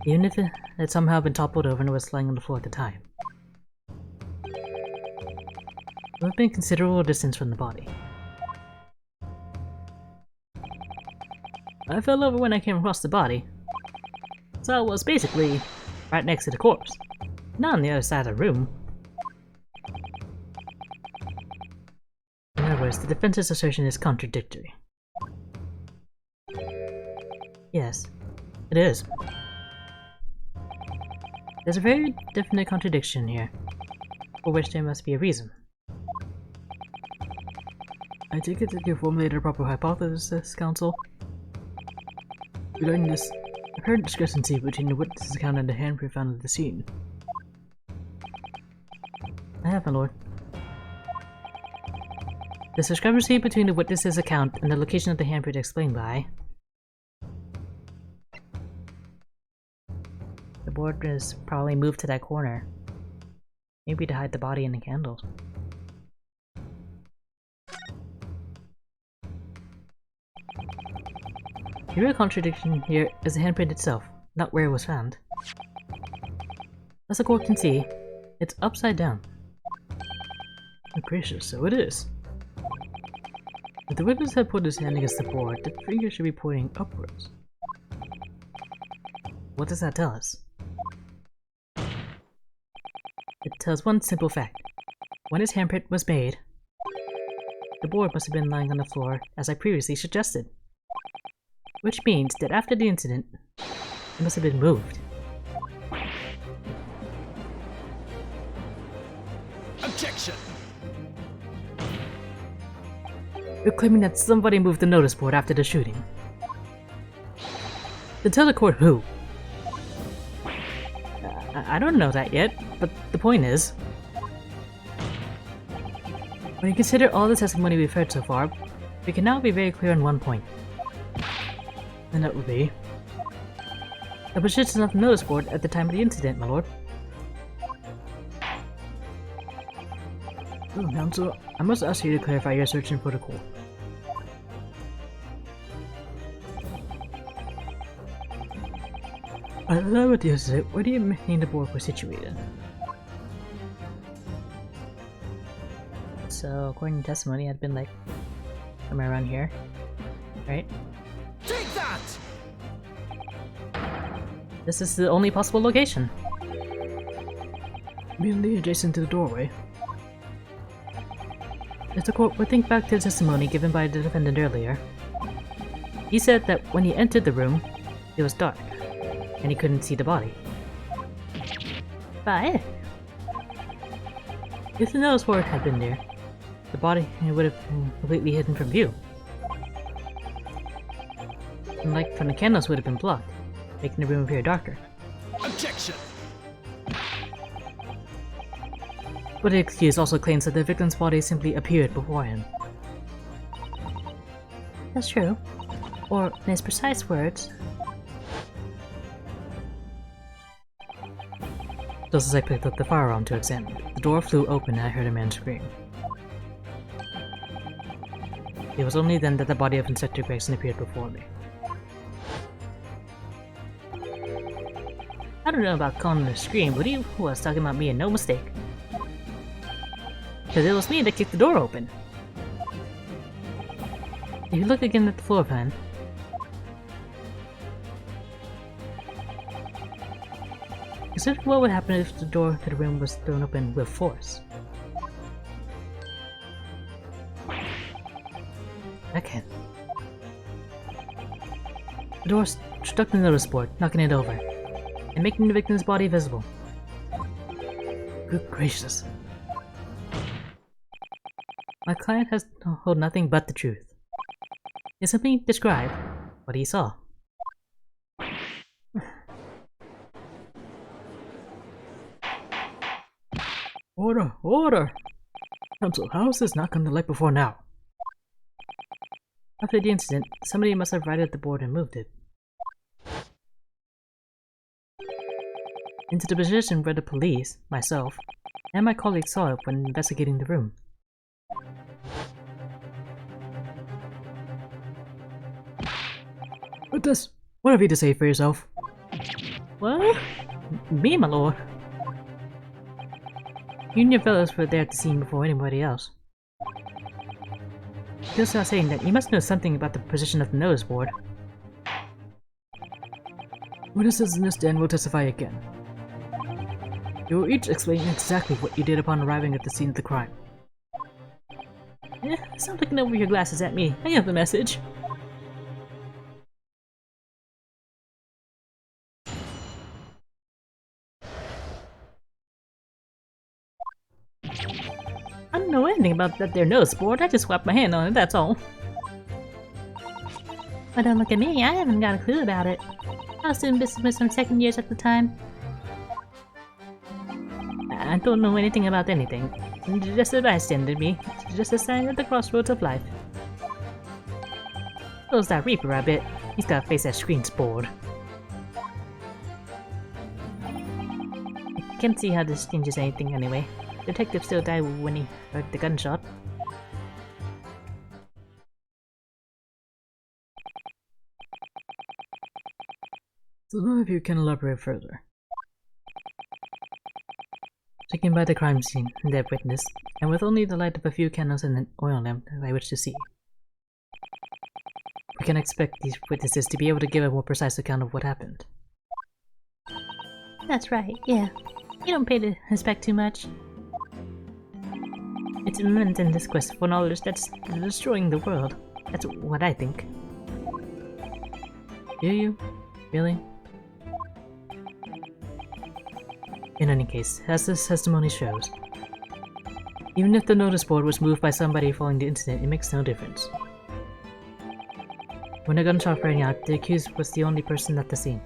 Even if it had somehow been toppled over and was lying on the floor at the time. It would have been considerable distance from the body. I fell over when I came across the body, so it was basically right next to the corpse, not on the other side of the room. In other words, the defense's assertion is contradictory. Yes, it is. There's a very definite contradiction here, for which there must be a reason. I take it that you formulated a proper hypothesis, Counsel? Regarding this apparent discrepancy between the witness's account and the handprint found at the scene. I have, my lord. The discrepancy between the witness's account and the location of the handprint explained by... The board is probably moved to that corner. Maybe to hide the body and the candles. The real contradiction here is the handprint itself, not where it was found. As the court can see, it's upside down. Oh, gracious, so it is. If the witness had put his hand against the board, the finger should be pointing upwards. What does that tell us? It tells one simple fact. When his handprint was made, the board must have been lying on the floor as I previously suggested. Which means that after the incident, it must have been moved. Objection! You're claiming that somebody moved the notice board after the shooting. Then tell the court who. I don't know that yet, but the point is... When you consider all the testimony we've heard so far, we can now be very clear on one point. And that would be... the position of the notice board at the time of the incident, my lord. Oh, Counsel, I must ask you to clarify your search and protocol. Allow it to say, where do you mean the board was situated? So, according to testimony, it had been like somewhere around here, right? Take that! This is the only possible location. Immediately adjacent to the doorway. If the court would think back to the testimony given by the defendant earlier, He said that when he entered the room, it was dark, and he couldn't see the body. But If the notice board had been there, the body would have been completely hidden from view. And light from the candles would have been blocked, making the room appear darker. Objection! But the accused also claims that the victim's body simply appeared before him. that's true. Or, in his precise words, Just as I picked up the firearm to examine it, the door flew open and I heard a man scream. It was only then that the body of Inspector Gregson appeared before me. I don't know about calling it a scream, but he was talking about me and no mistake. Because it was me that kicked the door open. If you look again at the floor plan, consider what would happen if the door to the room was thrown open with force. Again. The door struck the notice board, knocking it over, and making the victim's body visible. Good gracious. My client has told nothing but the truth. He simply described what he saw. Order! Order! Counsel, how has this not come to light before now? After the incident, somebody must have righted the board and moved it into the position where the police, myself, and my colleagues saw it when investigating the room. What have you to say for yourself? What? Me, my lord? You and your fellows were there at the scene before anybody else. Just not saying that you must know something about the position of the notice board. Witnesses in this den will testify again. You will each explain exactly what you did upon arriving at the scene of the crime. Stop looking over your glasses at me. I have the message. I don't know anything about that there notice board. I just swapped my hand on it, that's all. But don't look at me. I haven't got a clue about it. I was doing business with some second years at the time. I don't know anything about anything. Just a bystander to me. Just a sign at the crossroads of life. So's that Reaper, I bet. He's got a face that screams bored. I can't see how this changes anything anyway. The detective still died when he heard the gunshot. So none of you can elaborate further. Taken by the crime scene, dead witness, and with only the light of a few candles and an oil lamp by which to see. We can expect these witnesses to be able to give a more precise account of what happened. That's right, yeah. You don't pay the respect too much. It's immense in this quest for knowledge that's destroying the world. That's what I think. Do you? Really? In any case, as this testimony shows, even if the notice board was moved by somebody following the incident, it makes no difference. When the gunshot rang out, the accused was the only person at the scene.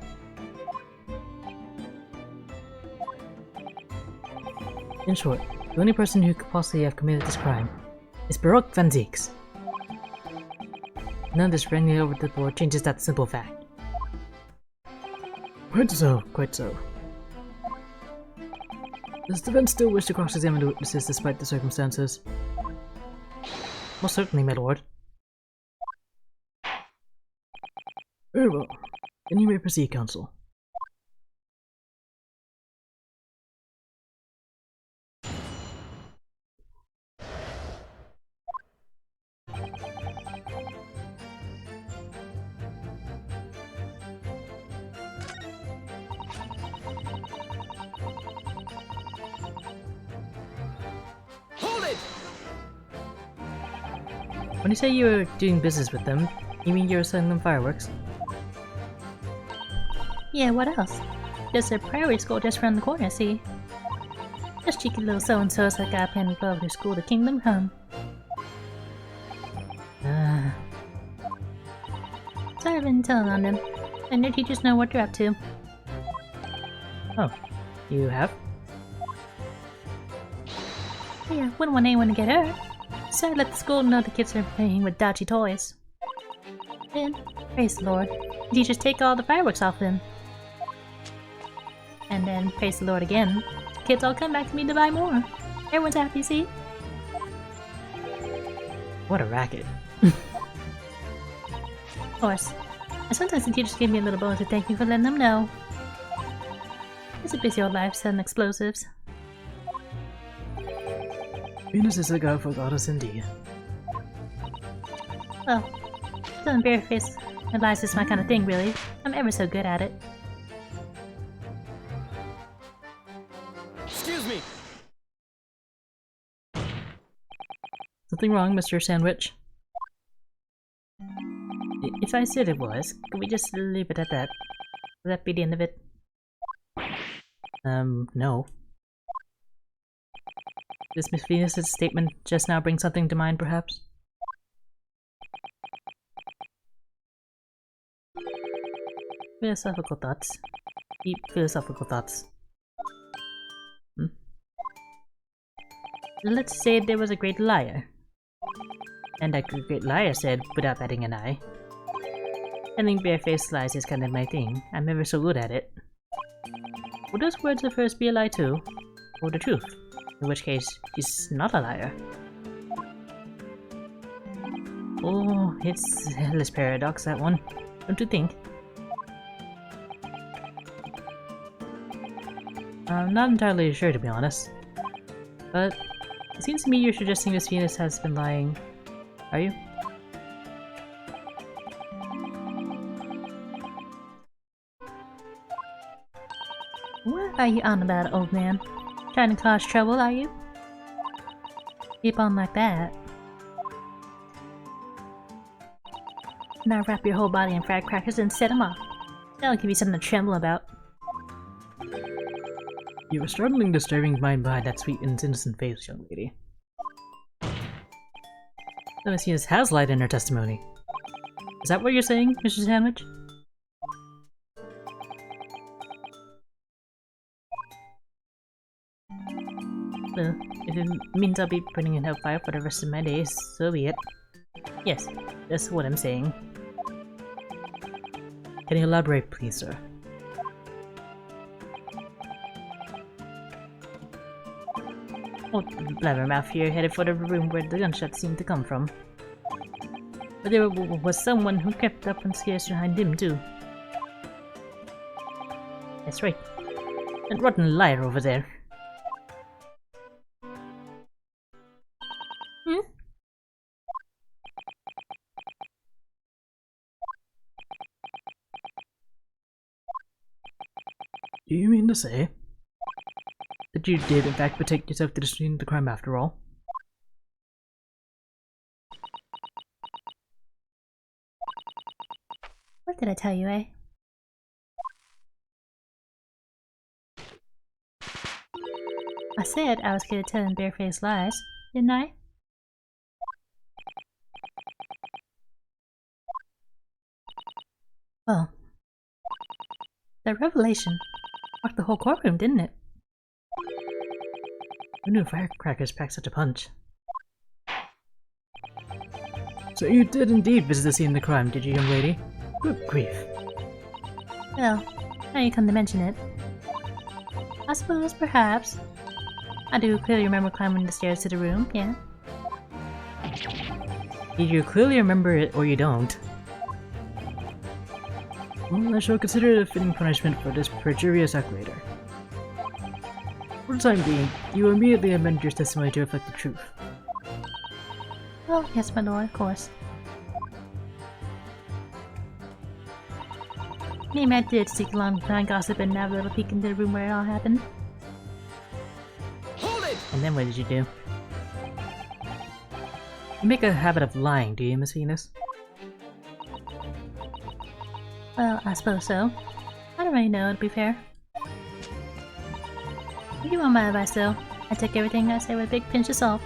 In short, the only person who could possibly have committed this crime is Baruch van Zieks. None of this ringing over the board changes that simple fact. Quite so, quite so. Does the defense still wish to cross-examine the witnesses despite the circumstances? Most certainly, my lord. Very well. Then you may proceed, counsel. When you say you were doing business with them, You mean you're selling them fireworks? Yeah, what else? There's a primary school just around the corner, see? Just cheeky little so-and-sos that got planning to go over to school to Kingdom Come. So I've been telling on them, and their teachers know what they're up to. Oh, you have? Yeah, wouldn't want anyone to get hurt. So I let the school know the kids are playing with dodgy toys. Then, praise the Lord, the teachers take all the fireworks off them. And then, praise the Lord again, the kids all come back to me to buy more. Everyone's happy, see? What a racket. Of course. And sometimes the teachers give me a little bonus to thank me for letting them know. It's a busy old life selling explosives. Venus is a god for goddess indeed. Well, selling bareface and lies is my kind of thing, really. I'm ever so good at it. Excuse me. Something wrong, Mr. Sandwich? If I said it was, could we just leave it at that? Would that be the end of it? No. Does Miss Venus's statement just now bring something to mind, perhaps? Philosophical thoughts. Deep philosophical thoughts. Let's say there was a great liar. And that great liar said, without batting an eye, telling barefaced lies is kind of my thing. I'm ever so good at it. Would those words at first be a lie too? Or the truth? In which case, he's not a liar. Oh, it's a hell's paradox, that one. Don't you think? I'm not entirely sure, to be honest. But it seems to me you're suggesting Miss Venus has been lying. Are you? What are you on about, old man? Trying to cause trouble, are you? Keep on like that. Now wrap your whole body in firecrackers and set them off. That'll give you something to tremble about. You have a startling, disturbing mind behind that sweet and innocent face, young lady. Miss Venus has lied in her testimony. Is that what you're saying, Mr. Sandwich? Well, if it means I'll be burning in hellfire for the rest of my days, so be it. Yes, that's what I'm saying. Can you elaborate, please, sir? Old blabbermouth here headed for the room where the gunshots seemed to come from. But there was someone who crept up and scared behind him, too. That's right. That rotten liar over there. Do you mean to say that you did in fact betake yourself to the scene of the crime after all? What did I tell you, eh? I said I was good at telling barefaced lies, didn't I? Well, that revelation rocked the whole courtroom, didn't it? Who knew firecrackers packed such a punch? So you did indeed visit the scene of the crime, did you, young lady? Good grief. Well, now you come to mention it. I suppose, perhaps. I do clearly remember climbing the stairs to the room, yeah. Either you clearly remember it or you don't. Well, I shall consider it a fitting punishment for this perjurious act later. For the time being, you immediately amend your testimony to reflect the truth. Oh, yes, my lord, of course. Maybe I did seek long behind gossip and have a little peek into the room where it all happened. Hold it! And then what did you do? You make a habit of lying, do you, Miss Venus? Well, I suppose so. I don't really know, to be fair. If you want my advice, though, I take everything I say with a big pinch of salt.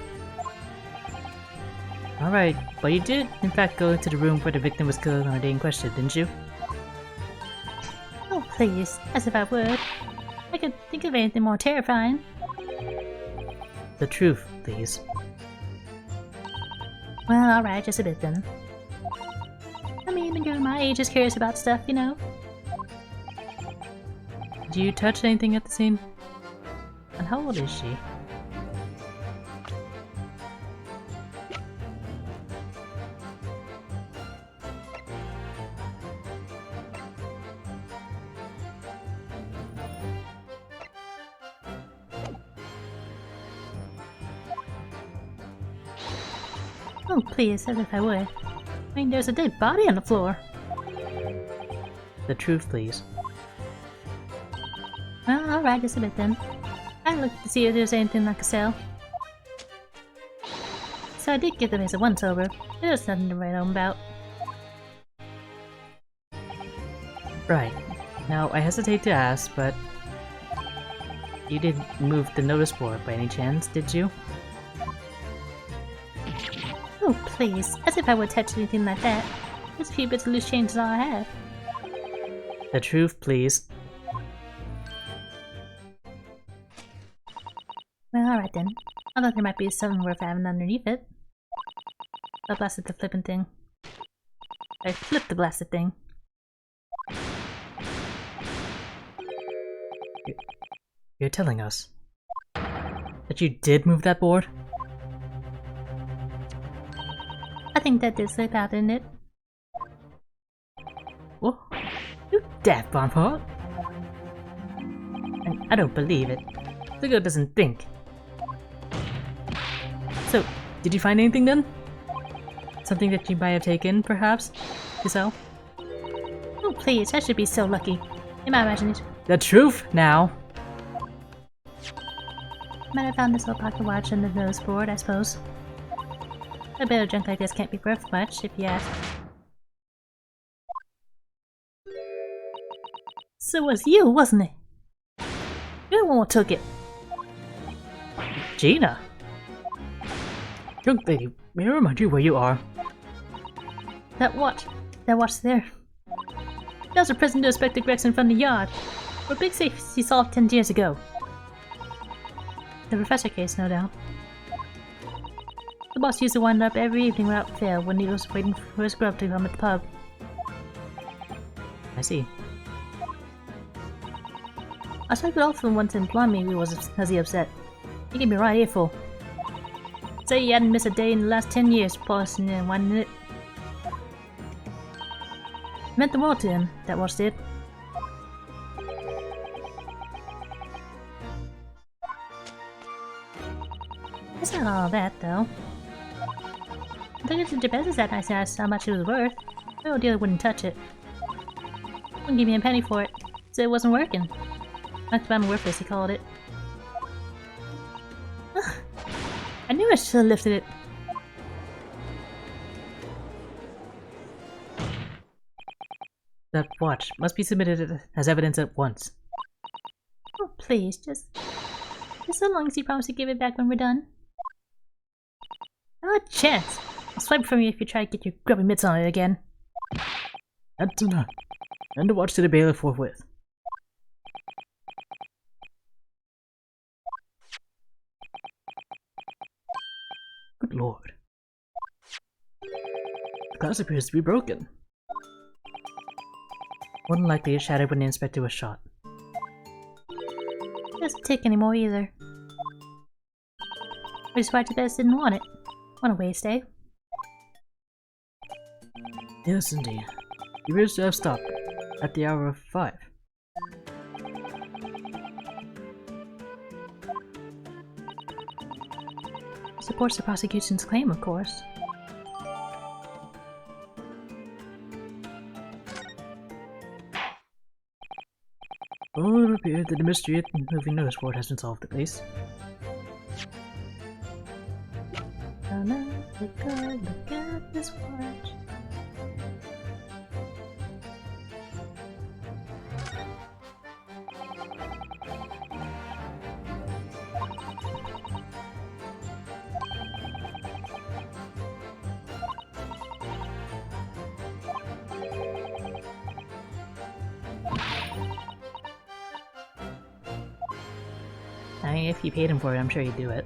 Alright, but you did, in fact, go into the room where the victim was killed on the day in question, didn't you? Oh, please. As if I would. I could think of anything more terrifying. The truth, please. Well, alright, just a bit then. I mean, a girl my age is curious about stuff, you know? Did you touch anything at the scene? And how old is she? Oh, please, as if I would. I mean, there's a dead body on the floor. The truth, please. Well, alright, just a bit then. I looked to see if there's anything I could sell. So I did give the place a once-over. There's nothing to write home about. Right. Now, I hesitate to ask, but... You didn't move the notice board by any chance, did you? Oh, please. As if I would touch anything like that. Just a few bits of loose change is all I have. The truth, please. Well, alright then. I thought there might be something worth having underneath it. I blasted the flippin' thing. I flipped the blasted thing. You're telling us that you did move that board? I think that did slip out, didn't it? What? You daft bombhole! And I don't believe it. The girl doesn't think. So, did you find anything then? Something that you might have taken, perhaps, to sell? Oh, please, I should be so lucky. In my imagination, The truth, now! might have found this old pocket watch on the notice board, I suppose. A bit of junk like this can't be worth much, if you ask. So it was you, wasn't it? You're the one who took it. Gina! Young lady, may I remind you where you are? That watch there. That was a present to Inspector Gregson from the yard. For a big safe he solved 10 years ago. The professor case, no doubt. The boss used to wind up every evening without fail when he was waiting for his grub to come at the pub. I see. I spoke with Alpha once and blimey was he upset. He gave me a right earful. Say he hadn't missed a day in the last 10 years, pausing and winding it. It meant the world to him, that watch did. It's not all that, though. I took it to Jabez's that night and asked how much it was worth. The old dealer wouldn't touch it. Wouldn't give me a penny for it. Said it wasn't working. Knocked about worthless, he called it. Ugh. I knew I should have lifted it. That watch must be submitted as evidence at once. Oh, please, just so long as you promise to give it back when we're done. Not a chance! I'll swipe from you if you try to get your grubby mitts on it again. That's enough. And the watch to the bailiff forthwith. Good lord. The glass appears to be broken. More than likely it shattered when the inspector was shot. It doesn't take any more either. Which is why Jabez didn't want it. Want to waste, eh? Yes, indeed. He appears to have stopped at the hour of 5. Supports the prosecution's claim, of course. Oh, it appears that the mystery at the moving notice board has been solved at least. Gonna take a look at this watch. mean, if you paid him for it, I'm sure he'd do it.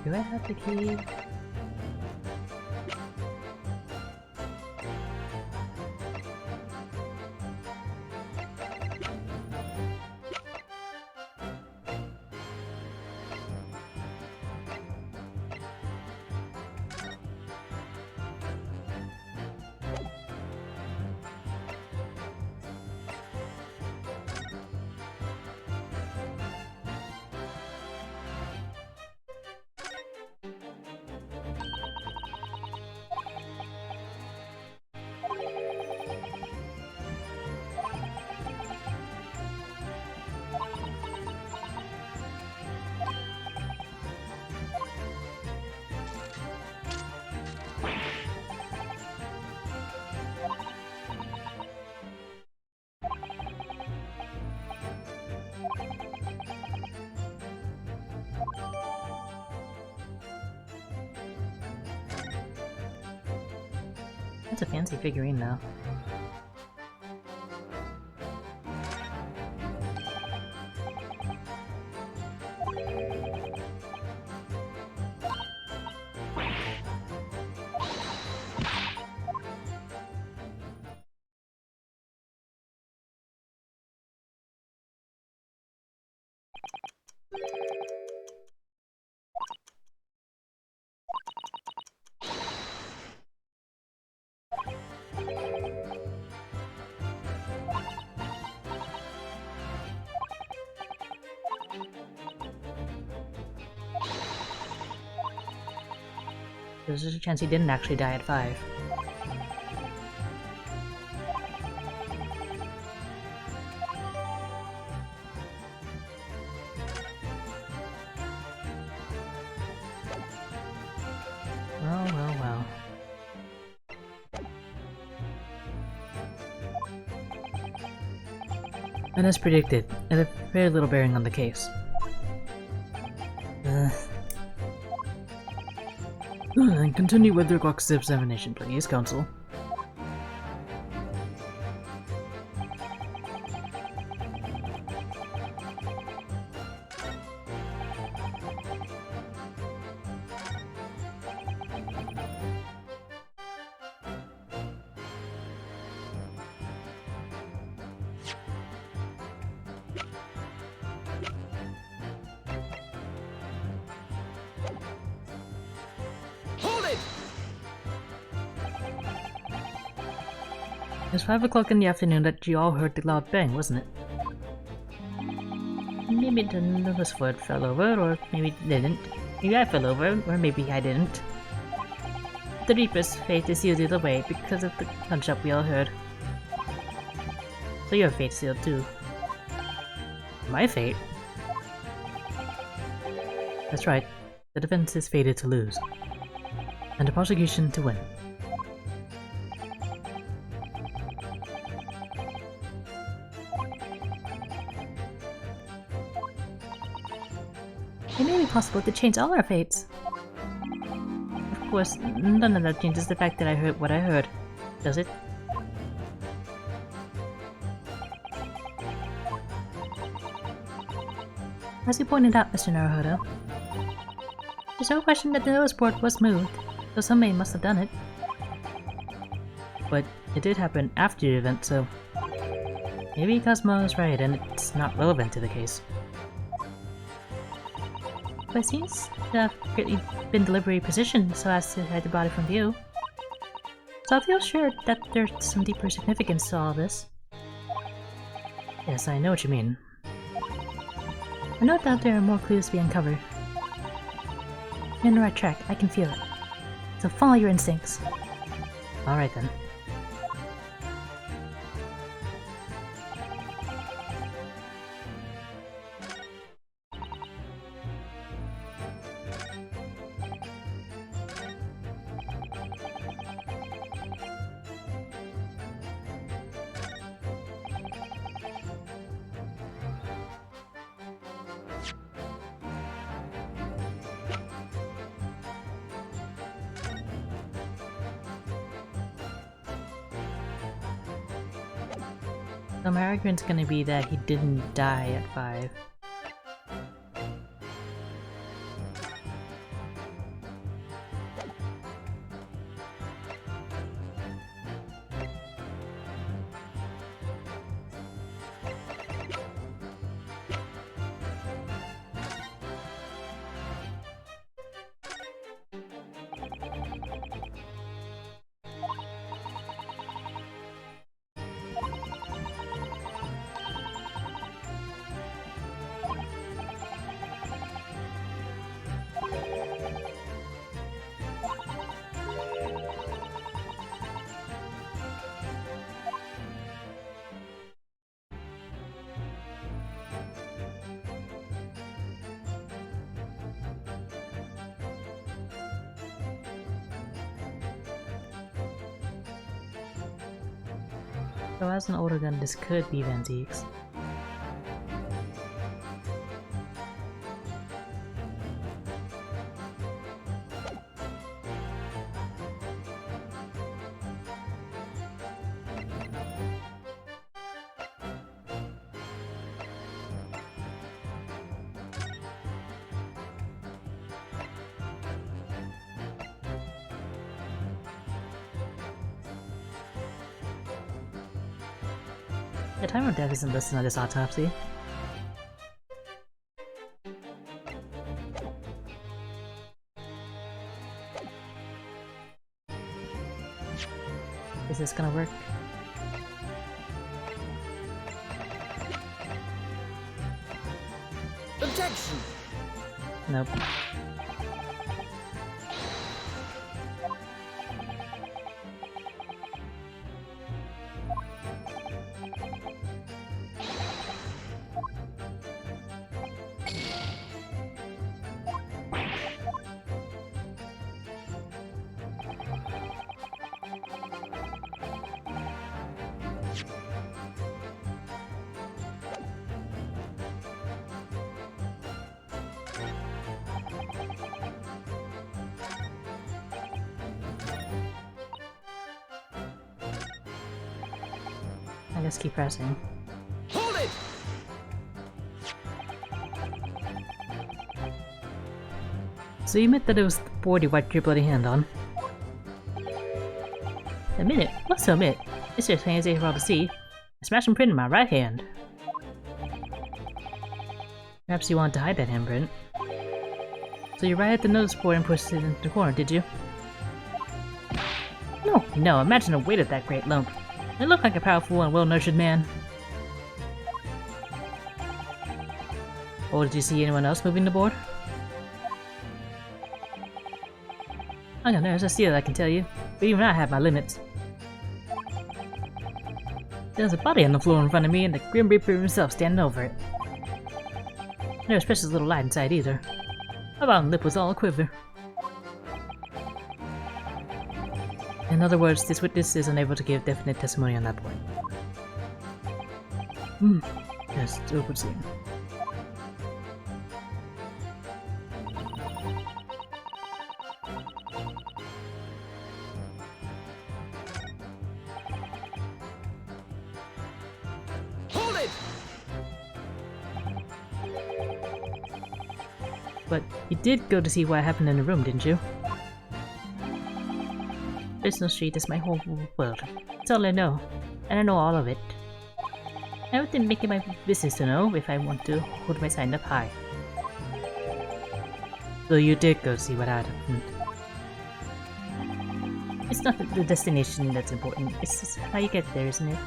Do I have the key? That's a fancy figurine now. There's a chance he didn't actually die at 5. Well, well, well. And as predicted, it had very little bearing on the case. Then continue with your clock's examination, please, Counsel. It was 5 o'clock in the afternoon that you all heard the loud bang, wasn't it? Maybe the newest foot fell over, or maybe it didn't. Maybe I fell over, or maybe I didn't. The Reaper's fate is sealed either way because of the gunshot we all heard. So your fate's sealed too. My fate? That's right. The defense is fated to lose. And the prosecution to win. It may be possible to change all our fates. Of course, none of that changes the fact that I heard what I heard, does it? As you pointed out, Mr. Naruhodo, there's no question that the notice board was moved, so somebody must have done it. But it did happen after the event, so maybe Cosmo is right and it's not relevant to the case. but it seems to have greatly been deliberately positioned so as to hide the body from view. So I feel sure that there's some deeper significance to all this. Yes, I know what you mean. I no doubt there are more clues to be uncovered. You're on the right track, I can feel it. So follow your instincts. Alright then. So my argument's gonna be that he didn't die at 5. So as an older gun, this could be Van Zieks. The time of death isn't listed on this autopsy. Is this gonna work? Objection! Nope. I guess keep pressing. Hold it! So you admit that it was the board you wiped your bloody hand on? Admit it? What's to admit? It's just plain as day for all to see. I smashed some print in my right hand. Perhaps you wanted to hide that handprint. So you right at the notice board and pushed it into the corner, did you? No, imagine the weight of that great lump. It looked like a powerful and well-nurtured man. Or did you see anyone else moving the board? I'm a nurse, I see that I can tell you. But even I have my limits. There's a body on the floor in front of me and the Grim Reaper himself standing over it. There was precious little light inside either. My bottom lip was all a quiver. In other words, this witness is unable to give definite testimony on that point. Yes, it would seem. Hold it! But you did go to see what happened in the room, didn't you? Fresno Street is my whole world. It's all I know, and I know all of it. I wouldn't make it my business to know if I want to hold my sign up high. So you did go see what happened. It's not the destination that's important, it's just how you get there, isn't it?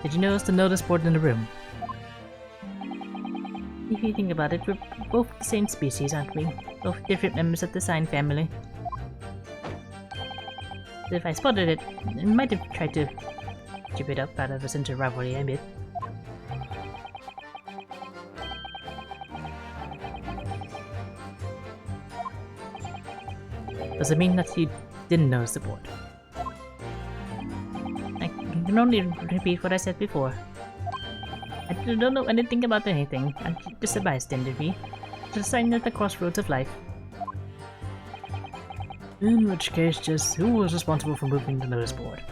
Did you notice the notice board in the room? If you think about it, we're both the same species, aren't we? Both different members of the sign family. But if I spotted it, I might have tried to chip it up out of a sense of rivalry, I admit. Does it mean that you didn't notice the board? I can only repeat what I said before. I don't know anything about anything. I'm just a bystander, me. Just a sign at the crossroads of life. In which case, just who was responsible for moving the notice board?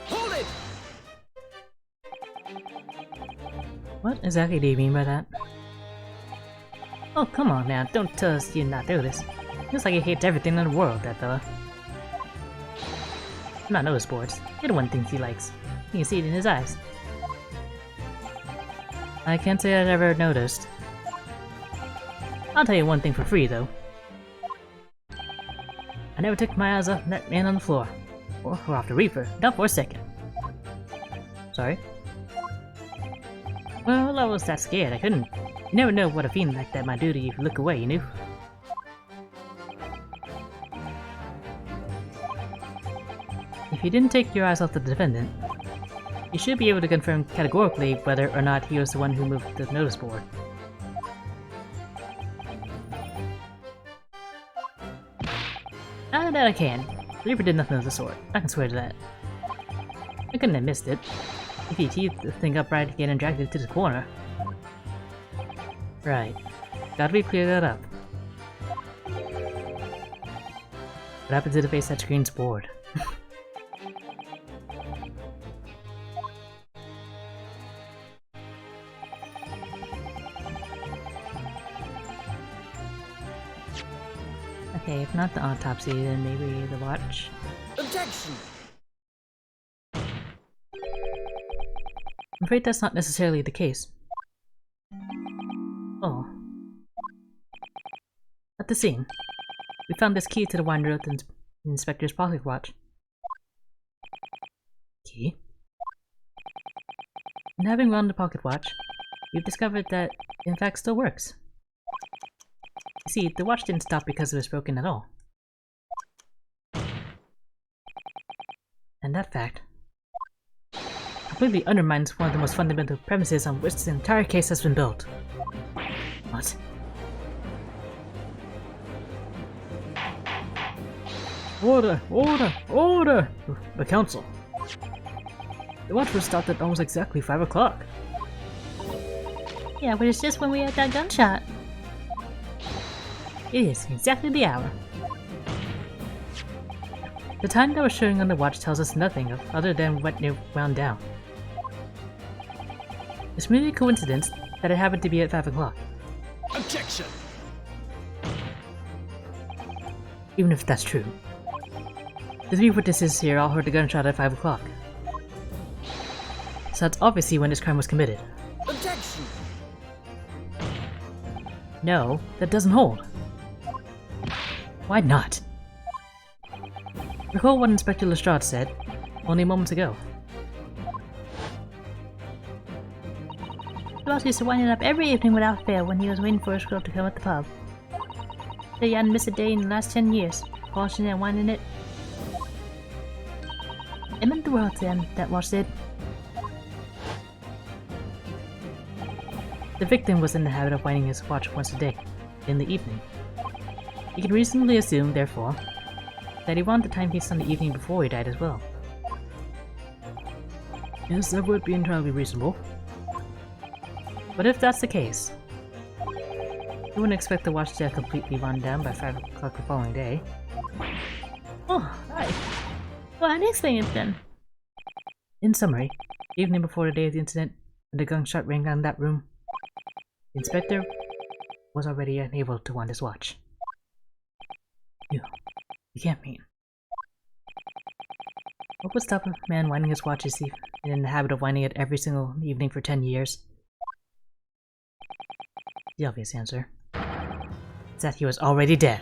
Hold it! What exactly do you mean by that? Oh, come on now, don't tell us you not do this. Looks like he hates everything in the world, that fella. Not notice boards. You're the one thing he likes. You can see it in his eyes. I can't say I've ever noticed. I'll tell you one thing for free, though. I never took my eyes off that man on the floor. Or off the Reaper, not for a second. Sorry? Well, I was that scared, I couldn't. You never know what a feeling like that might do to you if you look away, you know? If you didn't take your eyes off the defendant, you should be able to confirm categorically whether or not he was the one who moved the notice board. That I can. The Reaper did nothing of the sort. I can swear to that. I couldn't have missed it. If he teed the thing upright to get him dragged to the corner. Right. Gotta be clear that up. What happened to the face that screen's board? Okay, if not the autopsy, then maybe the watch. Objection! I'm afraid that's not necessarily the case. Oh. At the scene, we found this key to the winder of the inspector's pocket watch. Key? And having run the pocket watch, we've discovered that it in fact still works. You see, the watch didn't stop because it was broken at all. And that fact completely undermines one of the most fundamental premises on which this entire case has been built. What? Order! Order! Order! The council. The watch was stopped at almost exactly 5 o'clock. Yeah, but it's just when we had that gunshot. It is exactly the hour. The time that was showing on the watch tells us nothing other than when it wound down. It's merely a coincidence that it happened to be at 5 o'clock. Objection! Even if that's true. The 3 witnesses here all heard the gunshot at 5 o'clock. So that's obviously when this crime was committed. Objection! No, that doesn't hold. Why not? Recall what Inspector Lestrade said only moments ago. The boss used to wind it up every evening without fail when he was waiting for his girl to come at the pub. They hadn't missed a day in the last 10 years, polishing and winding it. It meant the world to them, that watch did. The victim was in the habit of winding his watch once a day, in the evening. You can reasonably assume, therefore, that he wound the timepiece on the evening before he died as well. Yes, that would be entirely reasonable. But if that's the case, you wouldn't expect the watch to have completely wound down by 5 o'clock the following day. Oh, right. Well, I'd explain it then. In summary, the evening before the day of the incident, when the gunshot rang down that room, the inspector was already unable to wind his watch. You can't mean. What would stop a man winding his watch if he's in the habit of winding it every single evening for 10 years? The obvious answer is that he was already dead.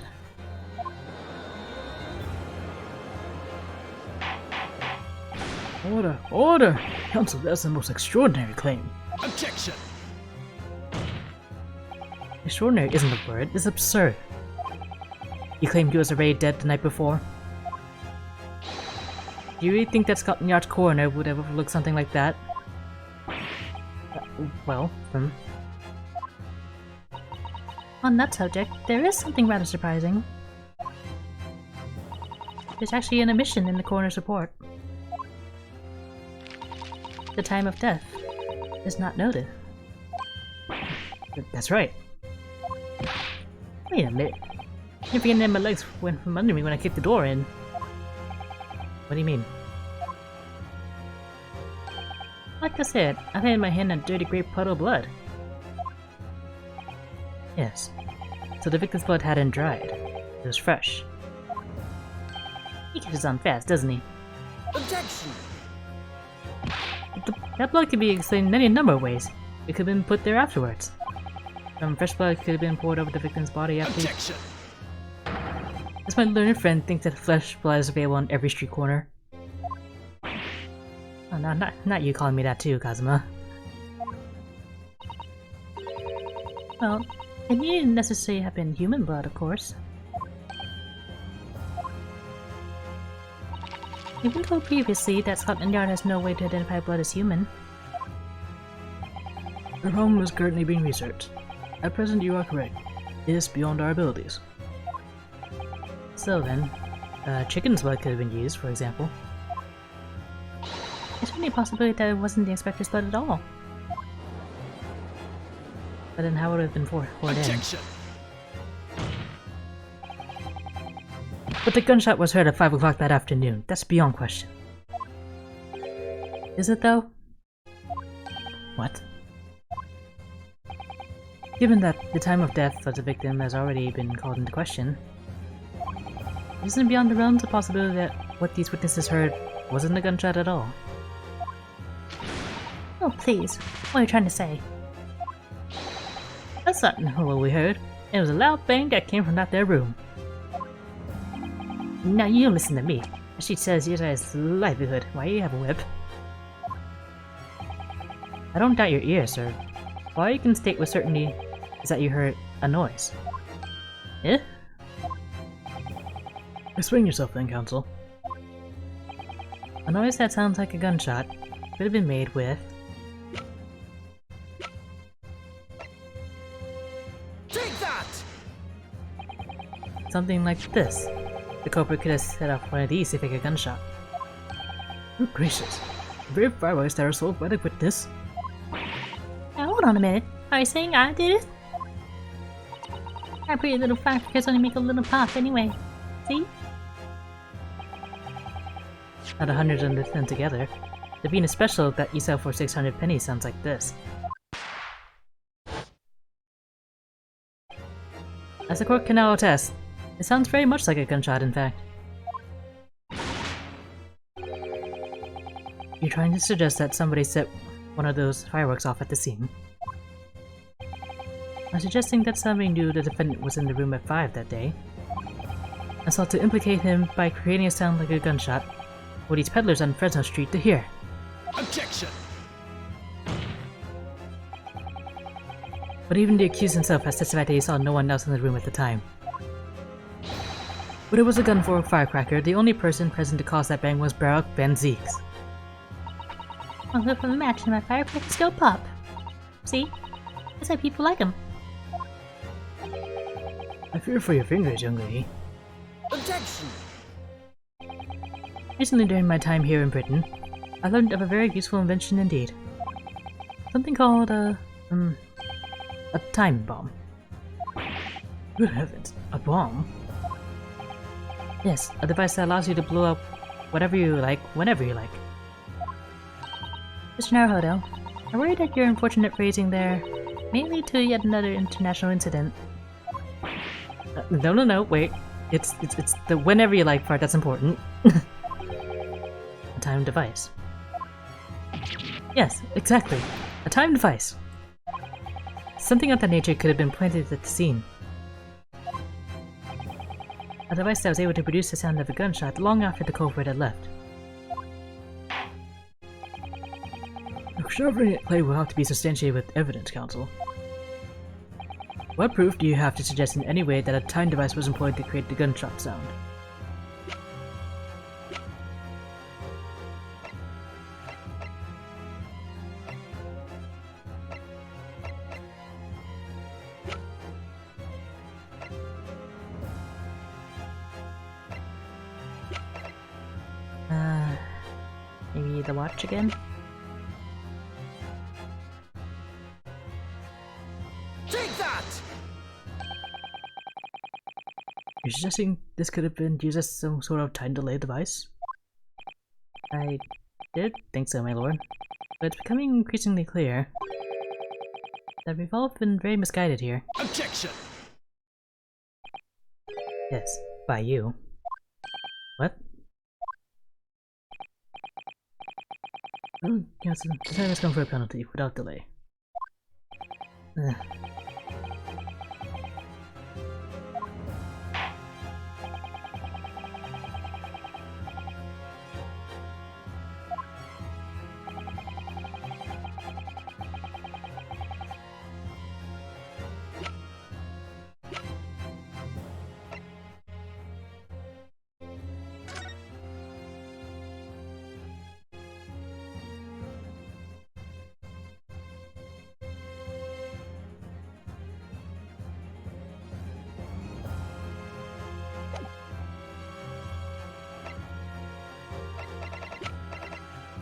Order! Order! Counsel, that's the most extraordinary claim. Objection! Extraordinary isn't the word, it's absurd. You claimed he was already dead the night before? Do you really think that Scotland Yard's coroner would have overlooked something like that? Well, On that subject, there is something rather surprising. There's actually an omission in the coroner's report. The time of death is not noted. That's right. Wait a minute. I keep forgetting that my legs went from under me when I kicked the door in. What do you mean? Like I said, I've had my hand on a dirty grey puddle of blood. Yes. So the victim's blood hadn't dried. It was fresh. He catches on fast, doesn't he? Objection! That blood could be explained in any number of ways. It could have been put there afterwards. Fresh blood could have been poured over the victim's body after. Objection! Does my learned friend think that fresh blood is available on every street corner? Oh, not you calling me that too, Kazuma. Well, it needn't necessarily have been human blood, of course. You've been told previously that Scotland Yard has no way to identify blood as human. The problem is currently being researched. At present, you are correct. It is beyond our abilities. So then, chicken's blood could have been used, for example. There's only a possibility that it wasn't the inspector's blood at all. But then how would it have been poured in? Objection! But the gunshot was heard at 5 o'clock that afternoon. That's beyond question. Is it though? What? Given that the time of death of the victim has already been called into question, isn't it beyond the realms of possibility that what these witnesses heard wasn't a gunshot at all? Oh, please. What are you trying to say? That's not what we heard. It was a loud bang that came from that there room. Now you listen to me. She says yours is livelihood. Why you have a whip? I don't doubt your ears, sir. All you can state with certainty is that you heard a noise. Eh? Explain yourself then, Counsel. A noise that sounds like a gunshot could have been made with... Take that! something like this. The culprit could have set off one of these to fake a gunshot. Good gracious. Brave fireworks that are sold by the witness. Now hold on a minute. Are you saying I did it? Our pretty little firecrackers only make a little pop anyway. See? Not 100 of them together. The being a special that you sell for 600 pennies sounds like this. As the court can now attest, it sounds very much like a gunshot, in fact. You're trying to suggest that somebody set one of those fireworks off at the scene. I'm suggesting that somebody knew the defendant was in the room at 5 that day, and sought to implicate him by creating a sound like a gunshot for these peddlers on Fresno Street to hear. Objection! But even the accused himself has testified that he saw no one else in the room at the time. But it was a gun for a firecracker. The only person present to cause that bang was Barak Van Zieks. I'll go for the match and my firecrackers go pop. See? That's why people like them. I fear for your fingers, young lady. Objection! Recently during my time here in Britain, I learned of a very useful invention indeed. Something called a time bomb. Good heavens, a bomb? Yes, a device that allows you to blow up whatever you like, whenever you like. Mr. Naruhodo, I worry that your unfortunate phrasing there may lead to yet another international incident. No, wait. It's the whenever you like part that's important. timed device. Yes, exactly. A timed device. Something of that nature could have been planted at the scene. A device that was able to produce the sound of a gunshot long after the culprit had left. Discovering it play will have to be substantiated with evidence, Counsel. What proof do you have to suggest in any way that a time device was employed to create the gunshot sound? Maybe the watch again? Take that! You're suggesting this could have been used as some sort of time delay device? I did think so, my lord. But it's becoming increasingly clear that we've all been very misguided here. Objection! Yes, by you. What? Oh, yes, the time has come for a penalty, without delay. Ugh.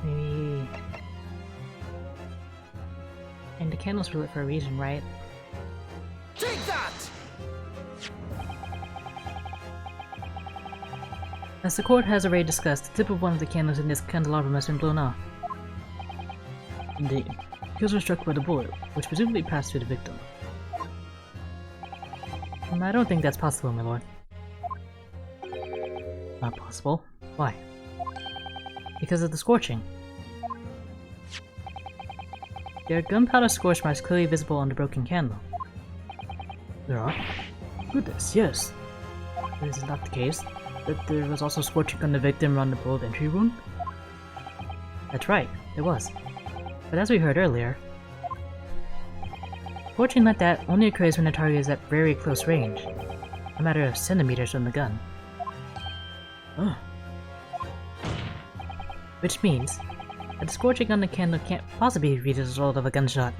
Maybe... And the candles were lit for a reason, right? Take that! As the court has already discussed, the tip of one of the candles in this candelabrum has been blown off. Indeed. The kills were struck by the bullet, which presumably passed through the victim. I don't think that's possible, my lord. Not possible. Why? Because of the scorching. There are gunpowder scorch marks clearly visible on the broken candle. There are? Goodness, yes. But is it not the case that there was also scorching on the victim around the bullet entry wound? That's right, there was. But as we heard earlier, scorching like that only occurs when the target is at very close range, a matter of centimeters from the gun. Oh. Which means that the scorching on the candle can't possibly be the result of a gunshot.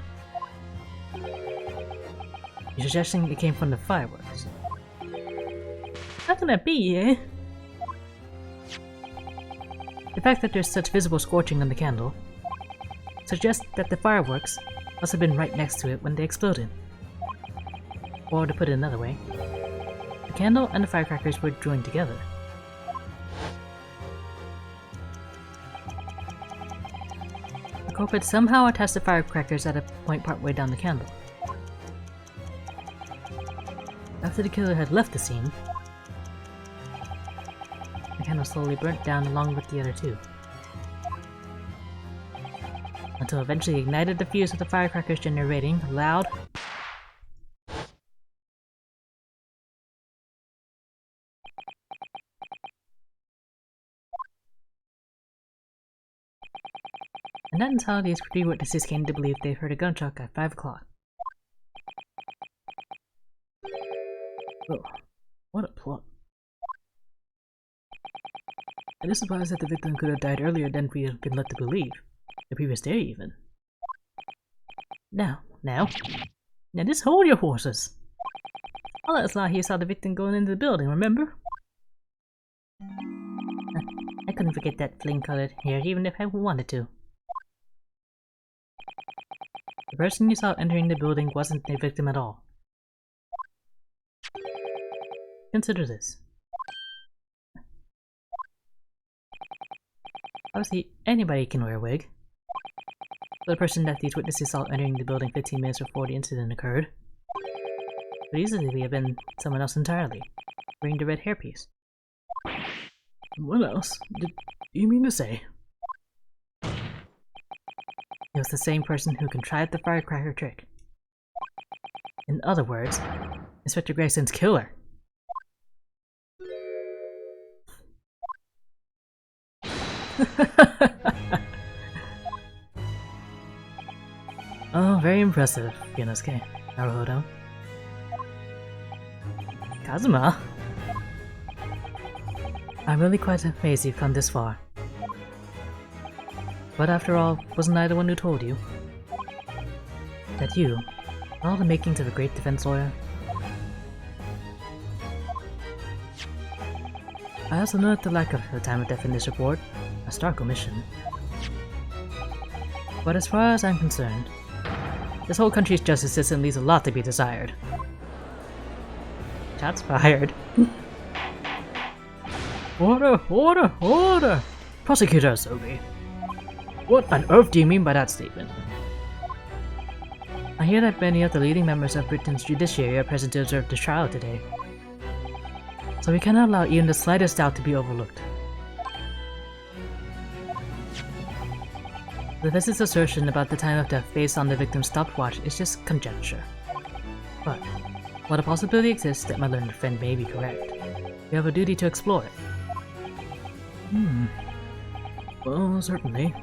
You're suggesting it came from the fireworks. How can that be, eh? The fact that there's such visible scorching on the candle suggests that the fireworks must have been right next to it when they exploded. Or to put it another way, the candle and the firecrackers were joined together. The culprit somehow attached the firecrackers at a point partway down the candle. After the killer had left the scene, the candle slowly burnt down along with the other two, until eventually ignited the fuse of the firecrackers, generating a loud and that is how these three witnesses came to believe they heard a gunshot at 5 o'clock. Oh, what a plot. It is surprised that the victim could have died earlier than we have been led to believe. The previous day, even. Now, just hold your horses. All that's not here saw the victim going into the building, remember? I couldn't forget that flame-colored hair even if I wanted to. The person you saw entering the building wasn't the victim at all. Consider this. Obviously, anybody can wear a wig. The person that these witnesses saw entering the building 15 minutes before the incident occurred could easily have been someone else entirely, wearing the red hairpiece. What else did you mean to say? It was the same person who contrived the firecracker trick. In other words, Inspector Gregson's killer. Oh, very impressive, Yonosuke. Naruhodo. Kazuma? I'm really quite amazed you've come this far. But after all, wasn't I the one who told you? That you, all the makings of a great defense lawyer? I also note the lack of the time of death in this report, a stark omission. But as far as I'm concerned, this whole country's justice system leaves a lot to be desired. Shots fired. Order! Order! Order! Prosecutor Asogi. What on earth do you mean by that statement? I hear that many of the leading members of Britain's judiciary are present to observe the trial today. So we cannot allow even the slightest doubt to be overlooked. The defense's assertion about the time of death based on the victim's stopwatch is just conjecture. But, while the possibility exists that my learned friend may be correct, we have a duty to explore it. Well, certainly.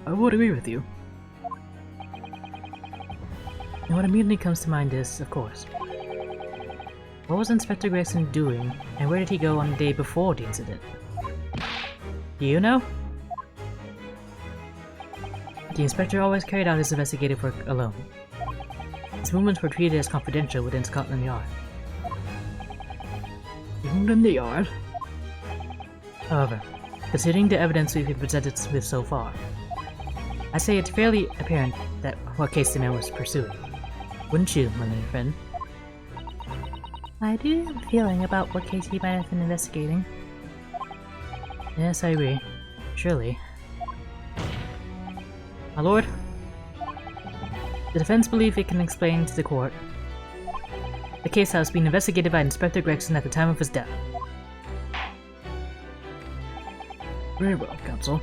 I would agree with you. And what immediately comes to mind is, of course, what was Inspector Gregson doing, and where did he go on the day before the incident? Do you know? The inspector always carried out his investigative work alone. His movements were treated as confidential within Scotland Yard. Scotland Yard? However, considering the evidence we've been presented with so far, I say it's fairly apparent that what case the man was pursuing. Wouldn't you, my little friend? I do have a feeling about what case he might have been investigating. Yes, I agree. Surely. My lord, the defense believe it can explain to the court the case that was being investigated by Inspector Gregson at the time of his death. Very well, counsel.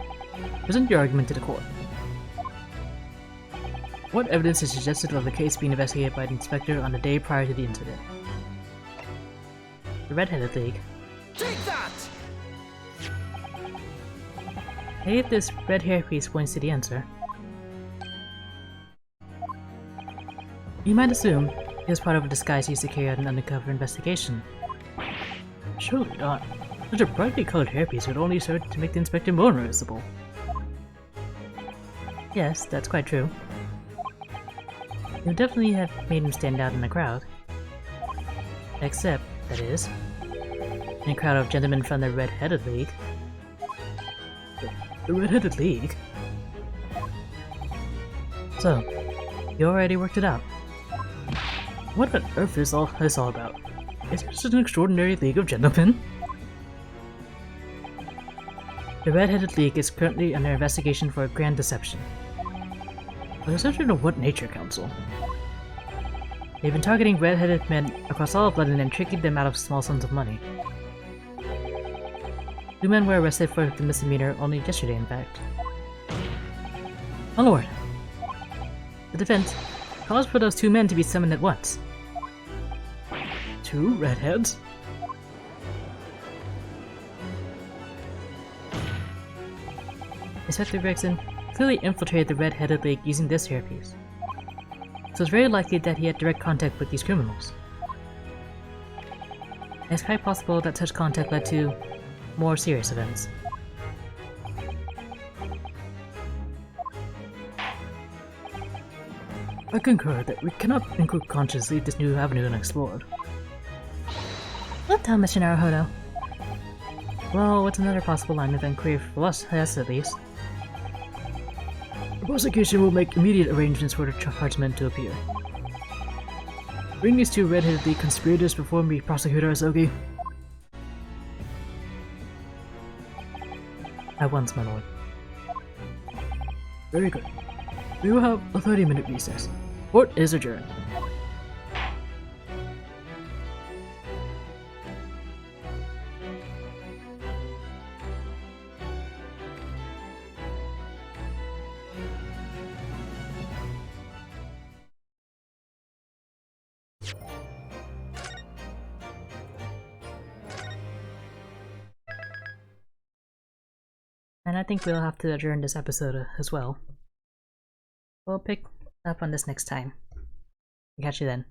Present your argument to the court. What evidence is suggested of the case being investigated by the inspector on the day prior to the incident? The Red-Headed League. Take that! Hey, if this red hairpiece points to the answer. You might assume it was part of a disguise used to carry out an undercover investigation. Surely not. Such a brightly colored hairpiece would only serve to make the inspector more noticeable. Yes, that's quite true. It would definitely have made him stand out in the crowd. Except, that is, in a crowd of gentlemen from the Red-Headed League. The Red-Headed League? So, you already worked it out. What on earth is all this all about? Is it just an extraordinary league of gentlemen? The Red-Headed League is currently under investigation for a grand deception. A deception of what nature, Council? They've been targeting red-headed men across all of London and tricking them out of small sums of money. 2 men were arrested for the misdemeanor only yesterday, in fact. My lord, the defense calls for those 2 men to be summoned at once. 2 redheads? Inspector Gregson clearly infiltrated the Red-Headed League using this hairpiece, so it's very likely that he had direct contact with these criminals. And it's quite possible that such contact led to more serious events. I concur that we cannot in good conscience leave this new avenue unexplored. Well done, Mr. Naruhodo. Well, what's another possible line of inquiry for us at least? The prosecution will make immediate arrangements for the chargemen to appear. Bring these 2 red-headed League conspirators before me, Prosecutor Asogi. At once, my lord. Very good. We will have a 30-minute recess. Court is adjourned. And I think we'll have to adjourn this episode as well. We'll pick up on this next time. Catch you then.